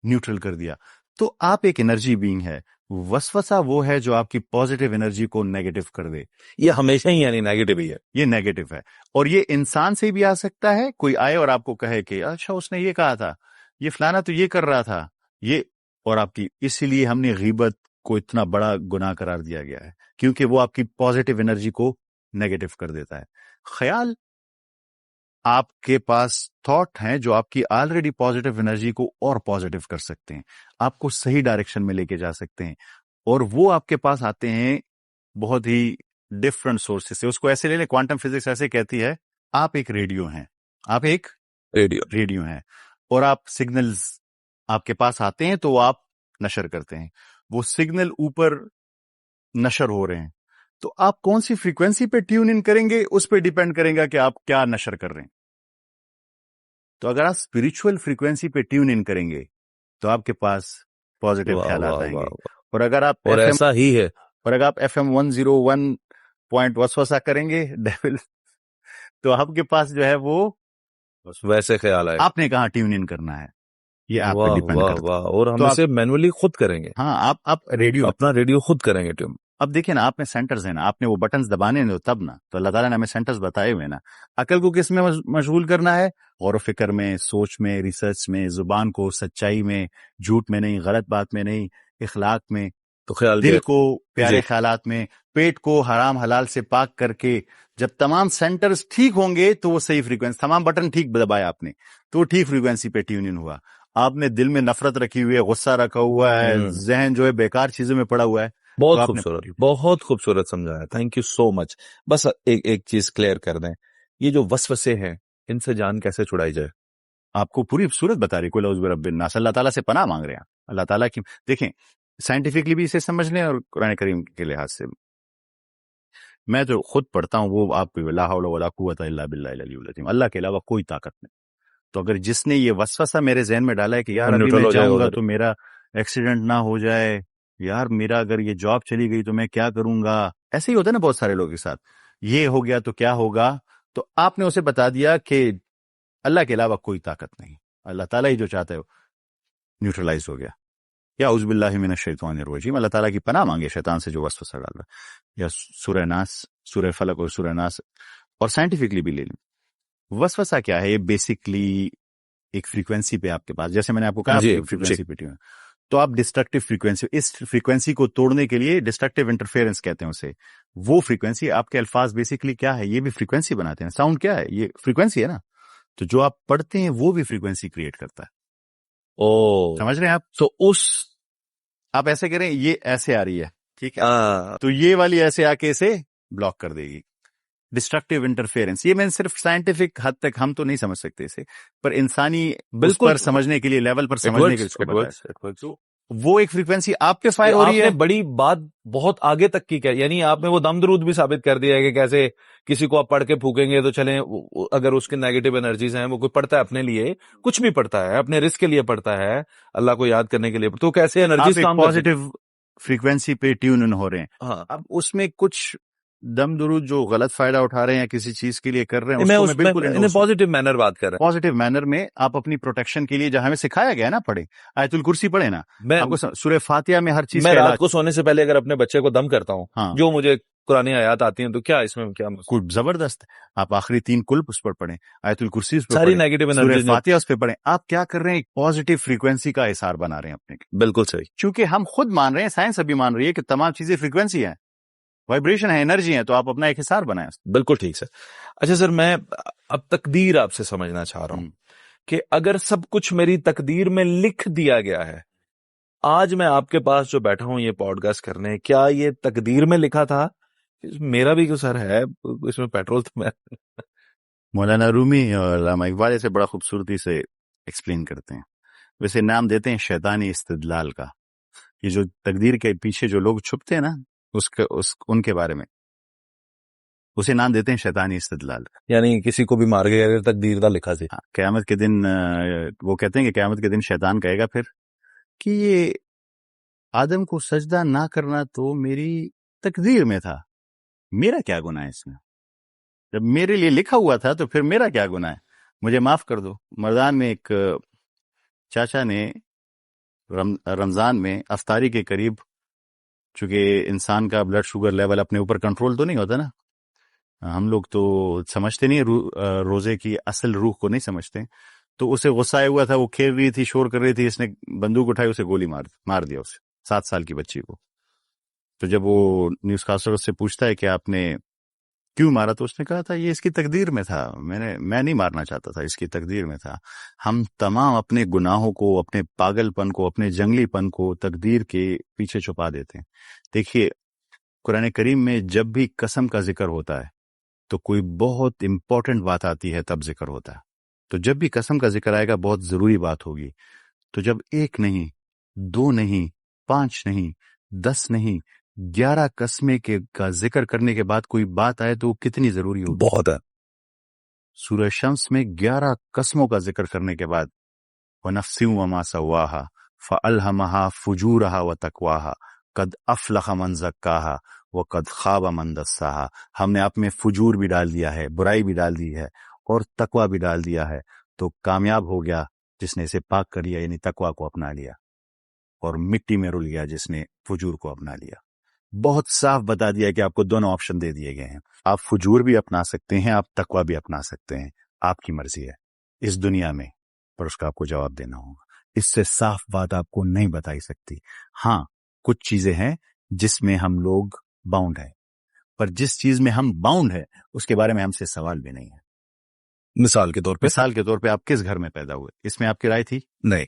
نیوٹرل کر دیا. تو آپ ایک انرجی بینگ ہے. وسوسہ وہ ہے جو آپ کی پازیٹیو انرجی کو نیگیٹو کر دے. یہ ہمیشہ ہی یعنی نیگیٹو ہی ہے. یہ نیگیٹو ہے. اور یہ انسان سے بھی آ سکتا ہے. کوئی آئے اور آپ کو کہے کہ اچھا اس نے یہ کہا تھا، یہ فلانا تو یہ کر رہا تھا، یہ، اور آپ کی، اسی لیے ہم نے غیبت کو اتنا بڑا گناہ قرار دیا گیا ہے، کیونکہ وہ آپ کی پازیٹیو انرجی کو نیگیٹو کر دیتا ہے. خیال، آپ کے پاس تھاٹ ہیں جو آپ کی آلریڈی پازیٹیو انرجی کو اور پازیٹیو کر سکتے ہیں، آپ کو صحیح ڈائریکشن میں لے کے جا سکتے ہیں. اور وہ آپ کے پاس آتے ہیں بہت ہی ڈفرنٹ سورسز سے. اس کو ایسے لے لیں، کوانٹم فزکس ایسے کہتی ہے آپ ایک ریڈیو ہیں، آپ ایک ریڈیو ہیں، اور آپ سگنلز آپ کے پاس آتے ہیں تو آپ نشر کرتے ہیں. وہ سگنل اوپر نشر ہو رہے ہیں، تو آپ کون سی فریکوینسی پہ ٹیون ان کریں گے اس پہ ڈیپینڈ کریں گا کہ آپ کیا نشر کر رہے ہیں. تو اگر آپ اسپرچل فریکوینسی پہ ٹیون ان کریں گے تو آپ کے پاس پازیٹیو خیالات آئیں گے. اور اگر آپ ایسا ہی ہے، اور اگر آپ FM 101 پوائنٹ وسوسہ کریں گے ڈیول، تو آپ کے پاس جو ہے وہ ویسے خیال آئے. آپ نے کہاں ٹیون ان کرنا ہے یہ آپ پہ ڈیپینڈ کرتا ہے. اور ہم اسے مینولی خود کریں گے. ہاں، آپ ریڈیو اپنا ریڈیو خود کریں گے ٹیون. اب دیکھیں نا، آپ میں سینٹرز ہیں نا، آپ نے وہ بٹنز دبانے نا تب نا، تو اللہ تعالیٰ نے ہمیں سینٹرز بتائے ہوئے نا. عقل کو کس میں مشغول کرنا ہے؟ غور و فکر میں، سوچ میں، ریسرچ میں، زبان کو سچائی میں، جھوٹ میں نہیں، غلط بات میں نہیں، اخلاق میں، تو خیال دل کو پیارے خیالات میں، پیٹ کو حرام حلال سے پاک کر کے. جب تمام سینٹرز ٹھیک ہوں گے تو وہ صحیح فریکوینسی، تمام بٹن ٹھیک دبایا آپ نے تو وہ ٹھیک فریکوینسی پہ ٹیون ان ہوا. آپ نے دل میں نفرت رکھی ہوئی ہے، غصہ رکھا ہوا ہے، ذہن جو ہے بیکار چیزوں میں پڑا ہوا ہے. بہت خوبصورت، بہت خوبصورت سمجھایا. تھینک یو سو مچ. بس ایک چیز کلیئر کر دیں، یہ جو وسوسے ہیں ان سے جان کیسے چھڑائی جائے؟ آپ کو پوری صورت بتا رہی، کوئی اعوذ برب الناس، اللہ تعالیٰ سے پناہ مانگ رہے ہیں. اللہ تعالیٰ کی دیکھیں، سائنٹیفکلی بھی اسے سمجھ لیں اور قرآن کریم کے لحاظ سے. میں جو خود پڑھتا ہوں وہ آپ کو لا حول ولا قوت الا باللہ العلی العظیم، اللہ کے علاوہ کوئی طاقت نہیں. تو اگر جس نے یہ وسوسہ میرے ذہن میں ڈالا ہے کہ یار ابھی میں جاؤں گا تو میرا ایکسیڈنٹ نہ ہو جائے، یار میرا اگر یہ جاب چلی گئی تو میں کیا کروں گا، ایسے ہی ہوتا ہے نا بہت سارے لوگوں کے ساتھ، یہ ہو گیا تو کیا ہوگا. تو آپ نے اسے بتا دیا کہ اللہ کے علاوہ کوئی طاقت نہیں، اللہ تعالیٰ ہی جو چاہتا ہے. نیوٹرلائز ہو گیا. یا اعوذ باللہ من الشیطان الرجیم, اللہ تعالیٰ کی پناہ مانگے شیطان سے جو وسوسہ ڈال رہا ہے, یا سورہ ناس, سورہ فلق اور سورہ ناس. اور سائنٹیفکلی بھی لے لیں, وسوسہ کیا ہے؟ یہ بیسکلی ایک فریکوینسی پہ آپ کے پاس, جیسے میں نے آپ کو کہا فریکوینسی پہ ٹیون, تو آپ ڈسٹرکٹیو فریکوینسی, اس فریکوینسی کو توڑنے کے لیے ڈسٹرکٹیو انٹرفیئرنس کہتے ہیں اسے. وہ فریکوینسی, آپ کے الفاظ بیسکلی کیا ہے, یہ بھی فریکوینسی بناتے ہیں. ساؤنڈ کیا ہے؟ یہ فریکوینسی ہے نا. تو جو آپ پڑھتے ہیں وہ بھی فریکوینسی کریٹ کرتا ہے. سمجھ رہے ہیں آپ؟ تو اس آپ ایسے کریں, یہ ایسے آ رہی ہے, ٹھیک ہے, تو یہ والی ایسے آ کے اسے بلاک کر دے گی. ڈسٹرکٹیو انٹرفیئرنس, یہ میں صرف سائنٹیفک حد تک ہم تو نہیں سمجھ سکتے اسے, پر انسانی بالکل سمجھنے کے لیے, لیول پر سمجھنے کے لیے وہ ایک فریکوینسی آپ پہ فائر ہو رہی ہے. آپ نے بڑی بات بہت آگے تک کی کیا, یعنی آپ نے وہ دم درود بھی ثابت کر دیا ہے کہ کیسے کسی کو آپ پڑھ کے پھونکیں گے تو چلیں, اگر اس کے نیگیٹو انرجیز ہیں, وہ کوئی پڑھتا ہے اپنے لیے, کچھ بھی پڑھتا ہے اپنے رزق کے لیے پڑھتا ہے, اللہ کو یاد کرنے کے لیے, تو کیسے انرجیز کام پازیٹیو فریکوینسی پہ ٹیون ان ہو رہے ہیں. ہاں, اب اس میں کچھ دم درود جو غلط فائدہ اٹھا رہے ہیں یا کسی چیز کے لیے کر رہے ہیں, میں بالکل پازیٹیو مینر بات کر رہا ہوں. پازیٹیو مینر میں آپ اپنی پروٹیکشن کے لیے, جہاں ہمیں سکھایا گیا ہے نا, پڑھیں آیت الکرسی پڑھیں نا, آپ کو سورہ فاتحہ میں ہر چیز. میں رات کو سونے سے پہلے اگر اپنے بچے کو دم کرتا ہوں, جو مجھے قرآن آیات آتی ہیں, تو کیا اس میں کیا کچھ زبردست, آپ آخری 3 کلپ اس پر پڑھیں, آیت الکرسی اس پر ساری نیگیٹو سورہ فاتحہ اس پہ پڑھیں. آپ کیا کر رہے ہیں؟ ایک پازیٹیو فریکوینسی کا احسار بنا رہے ہیں اپنے. بالکل صحیح, چونکہ ہم خود مان رہے ہیں, سائنس ابھی مان رہی ہے کہ تمام چیزیں فریکوینسی ہیں, وائبریشن ہے, انرجی ہے, تو آپ اپنا ایک حصار بنائیں. بالکل ٹھیک سر. اچھا سر, میں اب تقدیر آپ سے سمجھنا چاہ رہا ہوں کہ اگر سب کچھ میری تقدیر میں لکھ دیا گیا ہے, آج میں آپ کے پاس جو بیٹھا ہوں یہ پوڈ کاسٹ کرنے, کیا یہ تقدیر میں لکھا تھا؟ میرا بھی سر ہے اس میں پیٹرول تو میں مولانا رومی اور علامہ اقبال سے بڑا خوبصورتی سے ایکسپلین کرتے ہیں. ویسے نام دیتے ہیں شیطانی استدلال کا. یہ جو تقدیر کے پیچھے جو لوگ چھپتے ہیں نا, ان کے بارے میں اسے نام دیتے ہیں شیطانی استدلال. یعنی کسی کو بھی مار گیا اگر تقدیر دا لکھا سی. قیامت کے دن وہ کہتے ہیں کہ قیامت کے دن شیطان کہے گا پھر کہ یہ آدم کو سجدہ نہ کرنا تو میری تقدیر میں تھا, میرا کیا گناہ ہے اس میں؟ جب میرے لیے لکھا ہوا تھا تو پھر میرا کیا گناہ ہے؟ مجھے معاف کر دو. مردان میں ایک چاچا نے رمضان میں افطاری کے قریب, چونکہ انسان کا بلڈ شوگر لیول اپنے اوپر کنٹرول تو نہیں ہوتا نا, ہم لوگ تو سمجھتے نہیں, روزے کی اصل روح کو نہیں سمجھتے, تو اسے غصہ آیا ہوا تھا, وہ کھیل رہی تھی, شور کر رہی تھی, اس نے بندوق اٹھائی, اسے گولی مار دیا اسے, 7 سال کی بچی کو. تو جب وہ نیوز کاسٹر سے پوچھتا ہے کہ آپ نے کیوں مارا, تو اس نے کہا تھا یہ اس کی تقدیر میں تھا, میں نہیں مارنا چاہتا تھا, اس کی تقدیر میں تھا. ہم تمام اپنے گناہوں کو, اپنے پاگل پن کو, اپنے جنگلی پن کو تقدیر کے پیچھے چھپا دیتے ہیں. دیکھیے قرآن کریم میں جب بھی قسم کا ذکر ہوتا ہے تو کوئی بہت امپورٹنٹ بات آتی ہے, تب ذکر ہوتا ہے. تو جب بھی قسم کا ذکر آئے گا بہت ضروری بات ہوگی. تو جب 1 نہیں, 2 نہیں, 5 نہیں, 10 نہیں, 11 قسمیں کا ذکر کرنے کے بعد کوئی بات آئے تو وہ کتنی ضروری ہوگی؟ بہت ہے. سورہ شمس میں 11 قسموں کا ذکر کرنے کے بعد وَنَفْسٍ وَمَا سَوَّاهَا فَأَلْهَمَهَا فُجُورَهَا وَتَقْوَاهَا قَدْ أَفْلَحَ مَنْ زَكَّاهَا وَقَدْ خَابَ مَنْ دَسَّاهَا. ہم نے آپ میں فجور بھی ڈال دیا ہے, برائی بھی ڈال دی ہے, اور تقوی بھی ڈال دیا ہے. تو کامیاب ہو گیا جس نے اسے پاک کر لیا, یعنی تقوی کو اپنا لیا, اور مٹی میں رل گیا جس نے فجور کو اپنا لیا. بہت صاف بتا دیا کہ آپ کو دونوں آپشن دے دیے گئے ہیں, آپ فجور بھی اپنا سکتے ہیں, آپ تقوی بھی اپنا سکتے ہیں, آپ کی مرضی ہے اس دنیا میں, پر اس کا آپ کو جواب دینا ہوگا. اس سے صاف بات آپ کو نہیں بتائی سکتی. ہاں کچھ چیزیں ہیں جس میں ہم لوگ باؤنڈ ہیں, پر جس چیز میں ہم باؤنڈ ہے اس کے بارے میں ہم سے سوال بھی نہیں ہے. مثال کے طور پہ آپ کس گھر میں پیدا ہوئے, اس میں آپ کی رائے تھی؟ نہیں.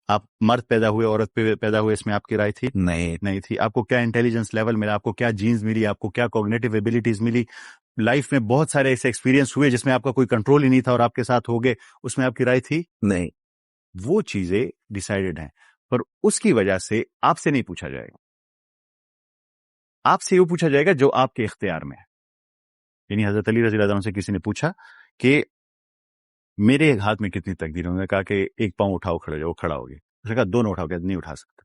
آپ مرد پیدا ہوئے, عورت پہ پیدا ہوئے, اس میں آپ کی رائے تھی؟ نہیں تھی. آپ کو کیا انٹیلیجنس لیول ملا, آپ کو کیا جینز ملی, آپ کو کیا کوگنیٹو ایبلٹیز ملی, لائف میں بہت سارے ایسے ایکسپیرینس ہوئے جس میں آپ کا کوئی کنٹرول ہی نہیں تھا اور آپ کے ساتھ ہو گئے, اس میں آپ کی رائے تھی؟ نہیں. وہ چیزیں ڈیسائیڈڈ ہیں, پر اس کی وجہ سے آپ سے نہیں پوچھا جائے گا. آپ سے وہ پوچھا جائے گا جو آپ کے اختیار میں ہے. یعنی حضرت علی رضی اللہ عنہ سے کسی نے پوچھا کہ میرے ہاتھ میں کتنی تقدیر ہوں گے, کہا کہ 1 پاؤں اٹھاؤ, کھڑے جاؤ. کھڑا ہو گیا. اس نے کہا 2 اٹھاؤ, کہ نہیں اٹھا سکتا.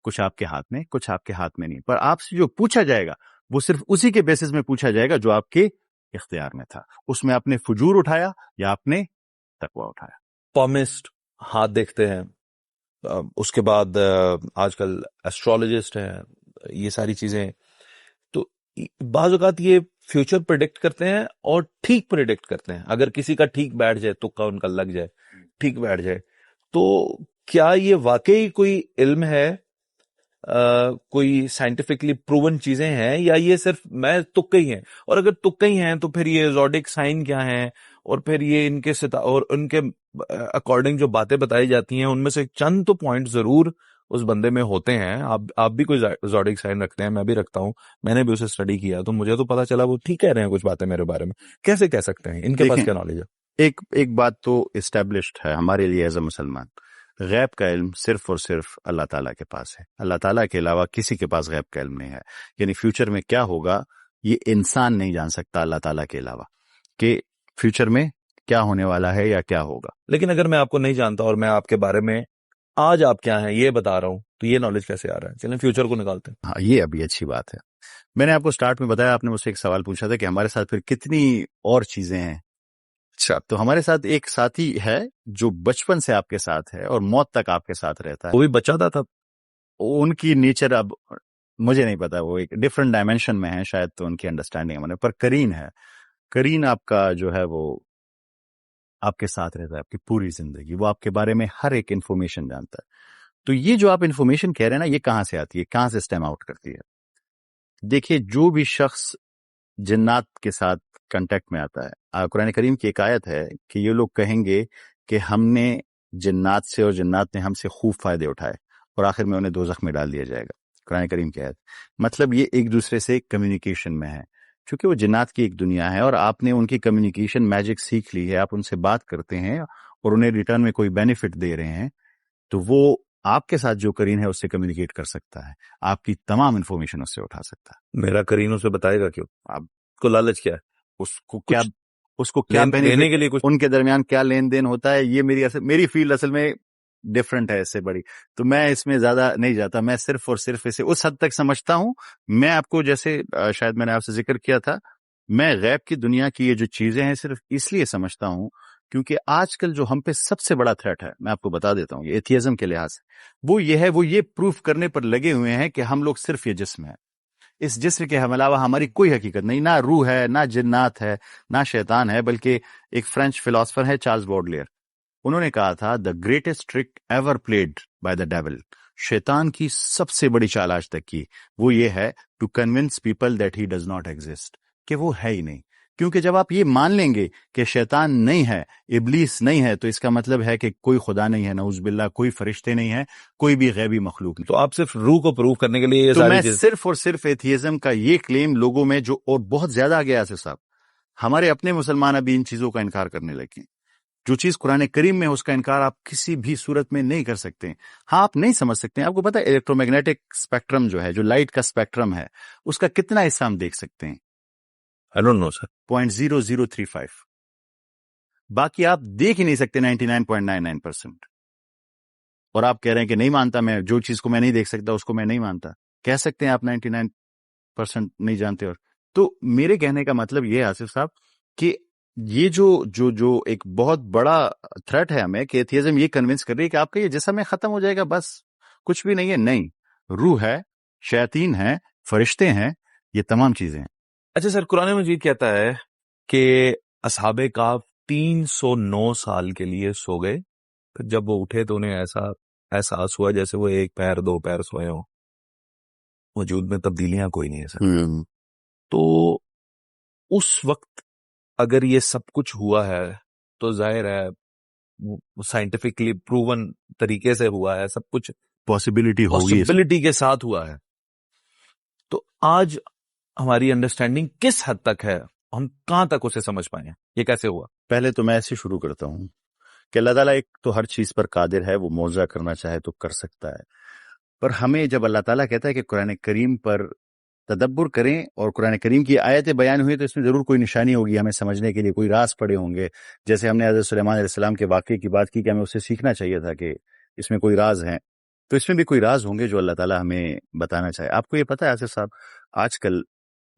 کچھ آپ کے ہاتھ میں, کچھ آپ کے ہاتھ میں نہیں, پر آپ سے جو پوچھا جائے گا وہ صرف اسی کے بیسس میں پوچھا جائے گا جو آپ کے اختیار میں تھا. اس میں آپ نے فجور اٹھایا یا آپ نے تقوی اٹھایا. پامسٹ ہاتھ دیکھتے ہیں, اس کے بعد آج کل ایسٹرولوجسٹ ہیں، یہ ساری چیزیں. تو بعض اوقات یہ فیوچر پریڈکٹ کرتے ہیں اور ٹھیک پریڈکٹ کرتے ہیں. اگر کسی کا ٹھیک بیٹھ جائے، تکا ان کا لگ جائے، ٹھیک بیٹھ جائے، تو کیا یہ واقعی کوئی علم ہے، کوئی سائنٹیفکلی پروون چیزیں ہیں، یا یہ صرف میں تکے ہی ہیں؟ اور اگر تکے ہی ہیں تو پھر یہ زوڈک سائن کیا ہیں، اور پھر یہ ان کے اور ان کے اکارڈنگ جو باتیں بتائی جاتی ہیں ان میں سے چند تو پوائنٹ ضرور اس بندے میں ہوتے ہیں. آپ بھی کوئی زوڈک سائن رکھتے ہیں، میں بھی رکھتا ہوں، میں نے بھی اسے اسٹڈی کیا، تو مجھے تو پتا چلا وہ ٹھیک کہہ رہے ہیں کچھ باتیں میرے بارے میں. کیسے کہہ سکتے ہیں؟ ان کے پاس دیکھیں، کیا نالج ہے؟ ایک بات تو اسٹیبلشڈ ہے ہمارے لیے ایز اے مسلمان، غیب کا علم صرف اور صرف اللہ تعالیٰ کے پاس ہے. اللہ تعالیٰ کے علاوہ کسی کے پاس غیب کا علم نہیں ہے. یعنی فیوچر میں کیا ہوگا یہ انسان نہیں جان سکتا اللہ تعالیٰ کے علاوہ، کہ فیوچر میں کیا ہونے والا ہے یا کیا ہوگا. لیکن اگر میں آپ کو نہیں جانتا اور میں آپ کے بارے میں آج آپ کیا ہیں یہ بتا رہا ہوں، تو یہ نالج کیسے آ رہا ہے؟ چلیں فیوچر کو نکالتے ہیں. ہاں، یہ ابھی اچھی بات ہے. میں نے آپ کو سٹارٹ میں بتایا، آپ نے مجھ سے ایک سوال پوچھا تھا کہ ہمارے ساتھ پھر کتنی اور چیزیں ہیں. اچھا، تو ہمارے ساتھ ایک ساتھی ہے جو بچپن سے آپ کے ساتھ ہے اور موت تک آپ کے ساتھ رہتا ہے. وہ بھی بچہ تھا. ان کی نیچر اب مجھے نہیں پتا، وہ ایک ڈفرنٹ ڈائمینشن میں ہے شاید، تو ان کی انڈرسٹینڈنگ ہمارے پر کرین ہے. کرین آپ کا جو ہے وہ آپ کے ساتھ رہتا ہے آپ کی پوری زندگی، وہ آپ کے بارے میں ہر ایک انفارمیشن جانتا ہے. تو یہ جو آپ انفارمیشن کہہ رہے ہیں نا، یہ کہاں سے آتی ہے، کہاں سے اسٹیم آؤٹ کرتی ہے؟ دیکھیے، جو بھی شخص جنات کے ساتھ کنٹیکٹ میں آتا ہے، قرآن کریم کی ایک آیت ہے کہ یہ لوگ کہیں گے کہ ہم نے جنات سے اور جنات نے ہم سے خوب فائدے اٹھائے، اور آخر میں انہیں دوزخ میں ڈال دیا جائے گا. قرآن کریم کی آیت. مطلب یہ ایک دوسرے سے کمیونیکیشن میں ہے، چونکہ وہ جنات کی ایک دنیا ہے اور آپ نے ان کی کمیونیکیشن میجک سیکھ لی ہے، آپ ان سے بات کرتے ہیں اور انہیں ریٹرن میں کوئی بینیفٹ دے رہے ہیں، تو وہ آپ کے ساتھ جو کرین ہے اس سے کمیونیکیٹ کر سکتا ہے، آپ کی تمام انفارمیشن اس سے اٹھا سکتا ہے. میرا کرین اسے بتائے گا کیوں؟ آپ کو لالچ کیا ہے؟ اس کو کیا لینے بینیفٹ، کے لیے کچھ ان کے درمیان کیا لین دین ہوتا ہے، یہ میری فیلڈ اصل میں ڈفرنٹ ہے اس سے بڑی، تو میں اس میں زیادہ نہیں جاتا. میں صرف اور صرف اسے اس حد تک سمجھتا ہوں. میں آپ کو جیسے شاید میں نے آپ سے ذکر کیا تھا، میں غیب کی دنیا کی یہ جو چیزیں ہیں صرف اس لیے سمجھتا ہوں کیونکہ آج کل جو ہم پہ سب سے بڑا تھریٹ ہے، میں آپ کو بتا دیتا ہوں، یہ ایتھیزم کے لحاظ سے وہ یہ ہے، وہ یہ پروف کرنے پر لگے ہوئے ہیں کہ ہم لوگ صرف یہ جسم ہے. اس جسم کے علاوہ ہماری کوئی حقیقت نہیں، نہ روح ہے، نہ جنات ہے، نہ شیطان ہے. بلکہ ایک فرینچ فلاسفر ہے چارلز بوڈلیئر، انہوں نے کہا تھا the greatest trick ever played by the devil, شیطان کی سب سے بڑی چال آج تک کی وہ یہ ہے to convince people that he does not exist, کہ وہ ہے ہی نہیں. کیونکہ جب آپ یہ مان لیں گے کہ شیطان نہیں ہے، ابلیس نہیں ہے، تو اس کا مطلب ہے کہ کوئی خدا نہیں ہے، نعوذ باللہ، کوئی فرشتے نہیں ہیں، کوئی بھی غیبی مخلوق نہیں. تو آپ صرف روح کو پروف کرنے کے لیے یہ تو ساری میں چیز صرف اور صرف ایتھیزم کا یہ کلیم لوگوں میں جو اور بہت زیادہ آ گیا ہے صاحب، ہمارے اپنے مسلمان ابھی ان چیزوں کا انکار کرنے لگے ہیں. جو چیز قرآن کریم میں اس کا انکار آپ کسی بھی صورت میں نہیں کر سکتے. ہاں، آپ نہیں سمجھ سکتے. آپ کو پتا ہے الیکٹرو میگنیٹک اسپیکٹرم جو ہے، جو لائٹ کا اسپیکٹرم ہے، اس کا کتنا حصہ ہم دیکھ سکتے ہیں؟ I don't know sir. 0.0035. باقی آپ دیکھ ہی نہیں سکتے 99.99%. اور آپ کہہ رہے ہیں کہ نہیں مانتا، میں جو چیز کو میں نہیں دیکھ سکتا اس کو میں نہیں مانتا. کہہ سکتے ہیں آپ 99% نہیں جانتے. اور تو میرے کہنے کا مطلب یہ ہے آصف صاحب کہ یہ جو ایک بہت بڑا تھریٹ ہے ہمیں، کہ ایتھیزم یہ کنونس کر رہی ہے کہ آپ کا یہ جسم ہے ختم ہو جائے گا، بس کچھ بھی نہیں ہے. نہیں، روح ہے، شیاطین ہے، فرشتے ہیں، یہ تمام چیزیں ہیں. اچھا سر، قرآن مجید کہتا ہے کہ اصحاب کہف 309 سال کے لیے سو گئے، پھر جب وہ اٹھے تو انہیں ایسا احساس ہوا جیسے وہ ایک پیر دو پیر سوئے ہوں، وجود میں تبدیلیاں کوئی نہیں ہے سر. تو اس وقت اگر یہ سب کچھ ہوا ہے تو ظاہر ہے سائنٹیفکلی پروون طریقے سے ہوا ہے، سب کچھ پاسبلٹی ہوگی، پاسبلٹی کے ساتھ ہوا ہے. تو آج ہماری انڈرسٹینڈنگ کس حد تک ہے، ہم کہاں تک اسے سمجھ پائیں، یہ کیسے ہوا؟ پہلے تو میں ایسے شروع کرتا ہوں کہ اللہ تعالیٰ ایک تو ہر چیز پر قادر ہے، وہ معجزہ کرنا چاہے تو کر سکتا ہے. پر ہمیں جب اللہ تعالیٰ کہتا ہے کہ قرآن کریم پر تدبر کریں اور قرآن کریم کی آیتیں بیان ہوئی، تو اس میں ضرور کوئی نشانی ہوگی ہمیں سمجھنے کے لیے، کوئی راز پڑے ہوں گے. جیسے ہم نے حضرت سلیمان علیہ السلام کے واقعے کی بات کی کہ ہمیں اسے سیکھنا چاہیے تھا کہ اس میں کوئی راز ہیں، تو اس میں بھی کوئی راز ہوں گے جو اللہ تعالیٰ ہمیں بتانا چاہے. آپ کو یہ پتہ ہے آصف صاحب، آج کل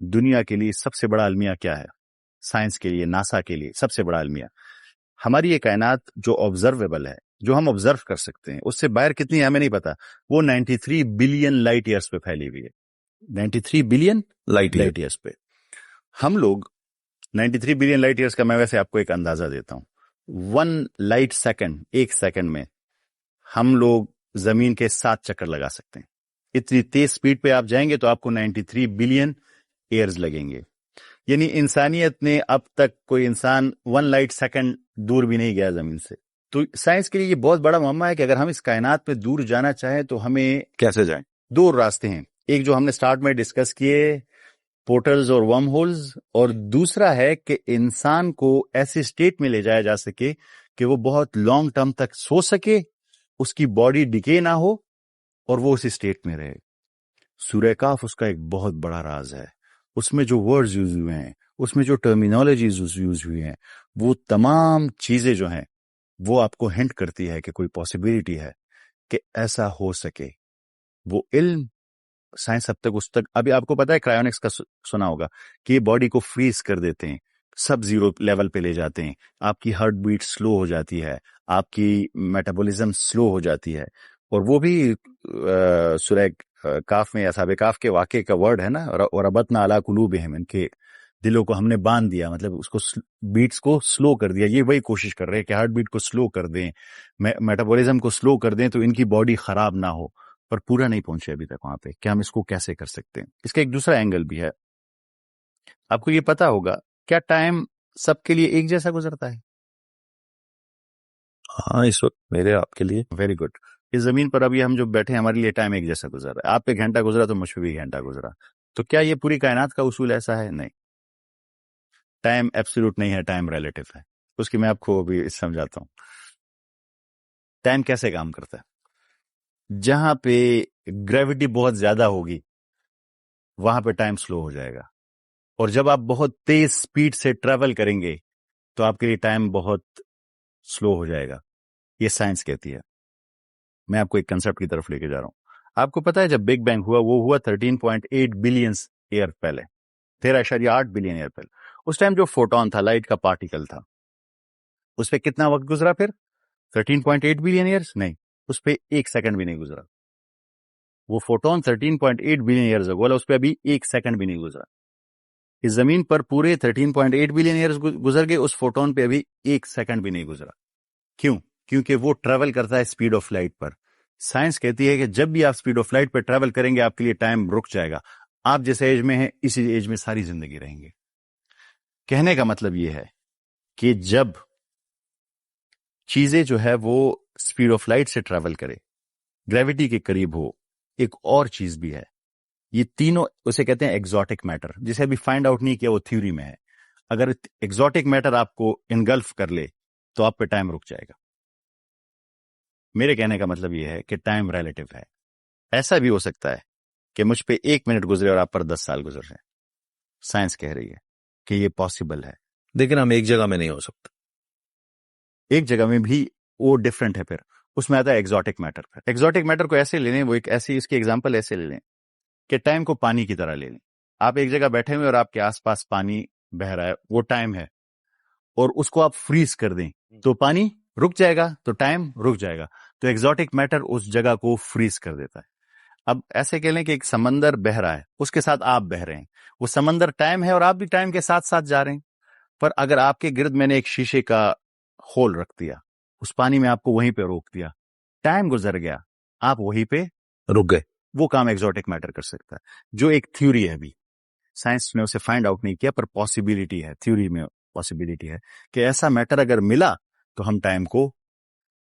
دنیا کے لیے سب سے بڑا المیہ کیا ہے؟ سائنس کے لیے، ناسا کے لیے سب سے بڑا المیہ، ہماری یہ کائنات جو آبزرویبل ہے، جو ہم آبزرو کر سکتے ہیں، اس سے باہر کتنی ہے ہمیں نہیں پتا. وہ 93 بلین لائٹ ایئرس پہ پھیلی ہوئی ہے. 93 بلین لائٹ لائٹ ایئرس پہ. ہم لوگ 93 بلین لائٹ ایئرس کا میں ویسے آپ کو ایک اندازہ دیتا ہوں. 1 لائٹ سیکنڈ، ایک سیکنڈ میں ہم لوگ زمین کے 7 چکر لگا سکتے ہیں. اتنی تیز سپیڈ پہ آپ جائیں گے تو آپ کو 93 بلین ایئرز لگیں گے. یعنی انسانیت نے اب تک کوئی انسان 1 لائٹ سیکنڈ دور بھی نہیں گیا زمین سے. تو سائنس کے لیے یہ بہت بڑا معمہ ہے کہ اگر ہم اس کائنات میں دور جانا چاہیں تو ہمیں کیسے جائیں؟ 2 راستے ہیں. ایک جو ہم نے سٹارٹ میں ڈسکس کیے، پورٹلز اور ورم ہولز، اور دوسرا ہے کہ انسان کو ایسی اسٹیٹ میں لے جایا جا سکے کہ وہ بہت لانگ ٹرم تک سو سکے، اس کی باڈی ڈکے نہ ہو اور وہ اسی اسٹیٹ میں رہے. سورہ کہف اس کا ایک بہت بڑا راز ہے. اس میں جو ورڈز یوز ہوئے ہیں، اس میں جو ٹرمینالوجیز یوز ہوئی ہیں، وہ تمام چیزیں جو ہیں وہ آپ کو ہنٹ کرتی ہے کہ کوئی پاسبلٹی ہے کہ ایسا ہو سکے. وہ علم سائنس اب تک ابھی آپ کو پتا ہے کرائونکس کا سنا ہوگا کہ یہ باڈی کو فریز کر دیتے ہیں، سب زیرو لیول پہ لے جاتے ہیں، آپ کی ہارٹ بیٹ سلو ہو جاتی ہے، آپ کی میٹابولزم سلو ہو جاتی ہے. اور وہ بھی سورہ کاف میں، اصحاب کاف کے واقعے کا ورڈ ہے نا، وربطنا علی قلوبہم، ان کے دلوں کو ہم نے باندھ دیا، مطلب اس کو بیٹس کو سلو کر دیا. یہ وہی کوشش کر رہے ہیں کہ ہارٹ بیٹ کو سلو کر دیں، میٹابولزم کو سلو کر دیں تو ان کی باڈی خراب نہ ہو، پر پورا نہیں پہنچے ابھی تک وہاں پہ کہ ہم اس کو کیسے کر سکتے ہیں. اس کا ایک دوسرا اینگل بھی ہے. آپ کو یہ پتا ہوگا کیا ٹائم سب کے لیے ایک جیسا گزرتا ہے؟ ہاں، اس وقت میرے آپ کے لیے. Very good. اس زمین پر ابھی ہم جو بیٹھے ہیں ہمارے لیے ٹائم ایک جیسا گزر رہا ہے. آپ پہ گھنٹہ گزرا تو مجھ پہ بھی گھنٹہ گزرا. تو کیا یہ پوری کائنات کا اصول ایسا ہے؟ نہیں. ٹائم ایبسولوٹ نہیں ہے، ٹائم ریلیٹو ہے. اس کی میں آپ کو ابھی سمجھاتا ہوں. ٹائم کیسے کام کرتا ہے؟ جہاں پہ گریوٹی بہت زیادہ ہوگی وہاں پہ ٹائم سلو ہو جائے گا، اور جب آپ بہت تیز سپیڈ سے ٹریول کریں گے تو آپ کے لیے ٹائم بہت سلو ہو جائے گا. یہ سائنس کہتی ہے. میں آپ کو ایک کنسپٹ کی طرف لے کے جا رہا ہوں. آپ کو پتا ہے جب بگ بینگ ہوا وہ ہوا 13.8 بلین ایئر پہلے، 13.8 بلین ایئر پہلے. اس ٹائم جو فوٹون تھا، لائٹ کا پارٹیکل تھا، اس پہ کتنا وقت گزرا پھر؟ 13.8 بلین ایئرز نہیں، اس پہ 1 سیکنڈ بھی نہیں گزرا. وہ فوٹون 13.8 بلین ایئرز والا، اس پہ ابھی 1 سیکنڈ بھی نہیں گزرا. اس زمین پر پورے 13.8 بلین ایئرز گزر گئے، اس فوٹون پہ ابھی 1 سیکنڈ بھی نہیں گزرا. کیوں؟ کیونکہ وہ ٹریول کرتا ہے speed of light per. Science کہتی ہے کہ جب بھی آپ اسپیڈ آف لائٹ پہ ٹریول کریں گے آپ کے لیے ٹائم رک جائے گا. آپ جس ایج میں ہیں اسی ایج میں ساری زندگی رہیں گے. کہنے کا مطلب یہ ہے کہ جب چیزیں جو ہے وہ اسپیڈ آف لائٹ سے ٹریول کرے، گریوٹی کے قریب ہو، ایک اور چیز بھی ہے. یہ تینوں اسے کہتے ہیں ایگزوٹک میٹر، جسے ابھی فائنڈ آؤٹ نہیں کیا، وہ تھیوری میں ہے. اگر ایگزوٹک میٹر آپ کو انگلف کر لے تو آپ پہ ٹائم رک جائے گا. میرے کہنے کا مطلب یہ ہے کہ ٹائم ریلیٹو ہے. ایسا بھی ہو سکتا ہے کہ مجھ پہ 1 منٹ گزرے اور آپ پر 10 سال گزر جائیں. سائنس کہہ رہی ہے کہ یہ پاسبل ہے. لیکن ہم ایک جگہ میں نہیں ہو سکتا. ایک جگہ میں بھی وہ ڈفرنٹ ہے. پھر اس میں آتا ہے ایگزوٹک میٹر. ایگزوٹک میٹر کو ایسے لے لیں، وہ ایک ایسی، اس کی ایگزامپل ایسے لے لیں کہ ٹائم کو پانی کی طرح لے لیں. آپ ایک جگہ بیٹھے ہوئے اور آپ کے آس پاس پانی بہ رہا ہے، وہ ٹائم ہے، اور اس کو آپ فریز کر دیں تو پانی رک جائے گا، تو ٹائم رک جائے گا. تو ایگزوٹک میٹر اس جگہ کو فریز کر دیتا ہے. اب ایسے کہہ لیں کہ ایک سمندر بہ رہا ہے، اس کے ساتھ آپ بہ رہے ہیں. وہ سمندر ٹائم ہے اور آپ بھی ٹائم کے ساتھ ساتھ جا رہے ہیں. پر اگر آپ کے گرد میں نے ایک شیشے کا ہول رکھ دیا، اس پانی میں آپ کو وہیں پہ روک دیا، ٹائم گزر گیا، آپ وہیں پہ رک گئے. وہ کام ایگزوٹک میٹر کر سکتا ہے. جو ایک تھیوری ہے، ابھی سائنس نے اسے فائنڈ آؤٹ نہیں کیا، پر پاسبلٹی ہے، تھیوری میں پاسبلٹی ہے کہ ایسا میٹر اگر ملا تو ہم ٹائم کو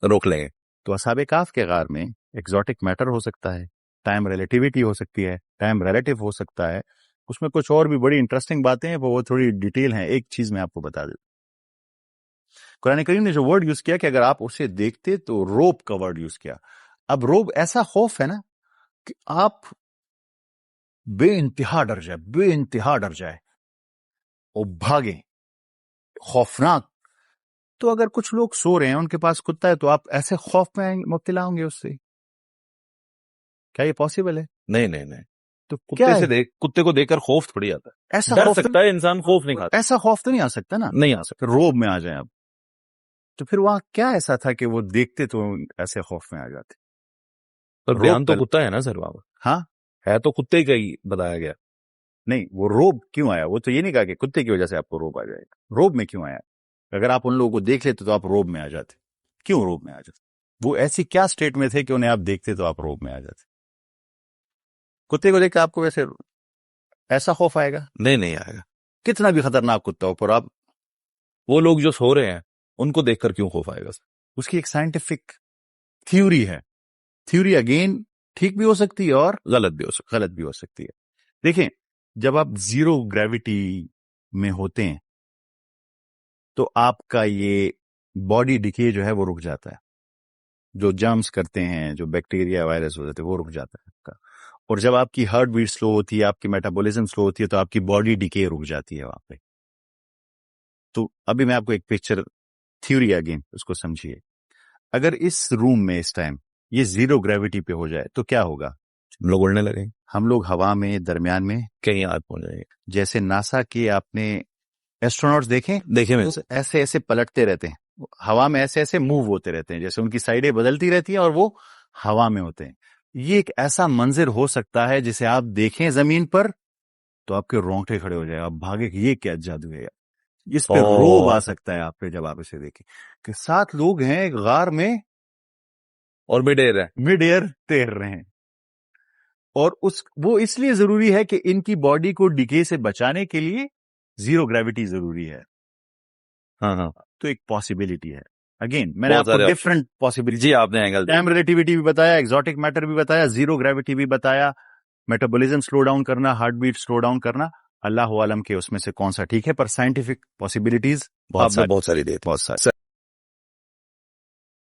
روک لیں گے. تو اصحاب کہف کے غار میں ایگزوٹک میٹر ہو سکتا ہے، ٹائم ریلیٹیوٹی ہو سکتی ہے، ٹائم ریلیٹو ہو سکتا ہے. اس میں کچھ اور بھی بڑی انٹرسٹنگ باتیں ہیں، وہ تھوڑی ڈیٹیل ہیں. ایک چیز میں آپ کو بتا دوں، قرآن کریم نے جو ورڈ یوز کیا کہ اگر آپ اسے دیکھتے تو روب کا ورڈ یوز کیا. اب روب ایسا خوف ہے نا کہ آپ بے انتہا ڈر جائے اور بھاگیں، خوفناک. تو اگر کچھ لوگ سو رہے ہیں، ان کے پاس کتا ہے، تو آپ ایسے خوف میں مبتلا ہوں گے اس سے. کیا یہ پاسبل ہے؟ نہیں. تو کیا کتے کو دیکھ کر خوف تھوڑی آتا ہے. ایسا ڈر خوف سکتا ہے انسان، خوف نہیں کھاتا. ایسا خوف تو نہیں آ سکتا نا. نہیں آ سکتا. روب میں آ جائیں آپ. تو پھر وہاں کیا ایسا تھا کہ وہ دیکھتے تو ایسے خوف میں آ جاتے؟ پر بیان تو کتا ہے نا سر وہاں، ہاں ہے تو کتے کا ہی بتایا گیا. نہیں، وہ روب کیوں آیا؟ وہ تو یہ نہیں کہا کہ کتے کی وجہ سے آپ کو روب آ جائے گا. روب میں کیوں آیا؟ اگر آپ ان لوگوں کو دیکھ لیتے تو آپ روب میں آ جاتے. کیوں روب میں آ جاتے؟ وہ ایسی کیا سٹیٹ میں تھے کہ انہیں آپ دیکھتے تو آپ روب میں آ جاتے؟ کتے کو دیکھ کے آپ کو ویسے ایسا خوف آئے گا؟ نہیں آئے گا. کتنا بھی خطرناک کتا ہو، پر آپ وہ لوگ جو سو رہے ہیں ان کو دیکھ کر کیوں خوف آئے گا سر؟ اس کی ایک سائنٹیفک تھیوری ہے. تھیوری اگین ٹھیک بھی ہو سکتی ہے اور غلط بھی ہو سکتی ہے. دیکھیں، جب آپ زیرو گریوٹی میں ہوتے ہیں تو آپ کا یہ باڈی ڈیکے جو ہے وہ رک جاتا ہے. جو جرمز کرتے ہیں، جو بیکٹیریا وائرس ہو جاتے ہیں، وہ رک جاتا ہے آپ کا. اور جب آپ کی ہارٹ بیٹ سلو ہوتی ہے، آپ کی میٹابولزم سلو ہوتی ہے، تو آپ کی باڈی ڈیکے رک جاتی ہے وہاں پہ. تو ابھی میں آپ کو ایک پکچر تھیوری اگین اس کو سمجھیے. اگر اس روم میں اس ٹائم یہ زیرو گریوٹی پہ ہو جائے تو کیا ہوگا؟ ہم لوگ اڑنے لگیں، ہم لوگ ہوا میں درمیان میں کہیں آگ پہنچ جائے گا. جیسے ناسا کے آپ نے ایسٹروناٹس دیکھیں میں ایسے ایسے پلٹتے رہتے ہیں ہوا میں، ایسے ایسے موو ہوتے رہتے ہیں، جیسے ان کی سائڈیں بدلتی رہتی ہیں اور وہ ہوا میں ہوتے ہیں. یہ ایک ایسا منظر ہو سکتا ہے جسے آپ دیکھیں زمین پر تو آپ کے رونگٹے کھڑے ہو جائے، آپ بھاگے کہ یہ کیا جادو ہے. اس پہ روب آ سکتا ہے آپ پہ جب آپ اسے دیکھیں کہ 7 لوگ ہیں ایک غار میں اور مڈ ایئر تیر رہے ہیں. اور وہ اس لیے ضروری ہے کہ ان کی باڈی کو ڈیکے سے بچانے کے لیے زیرو گریوٹی ضروری ہے. ہاں تو ایک پاسبلٹی ہے. اگین میں نے آپ کو ڈفرنٹ پاسبلٹی، جی آپ نے اینگل ٹائم ریلیٹیوٹی بھی بتایا، ایگزوٹک میٹر بھی بتایا، زیرو گریوٹی بھی بتایا، میٹابولزم سلو ڈاؤن کرنا، ہارٹ بیٹ سلو ڈاؤن کرنا. اللہ عالم کے اس میں سے کون سا ٹھیک ہے، پر سائنٹیفک پاسبلٹیز بہت ساری دیتے. بہت ساری.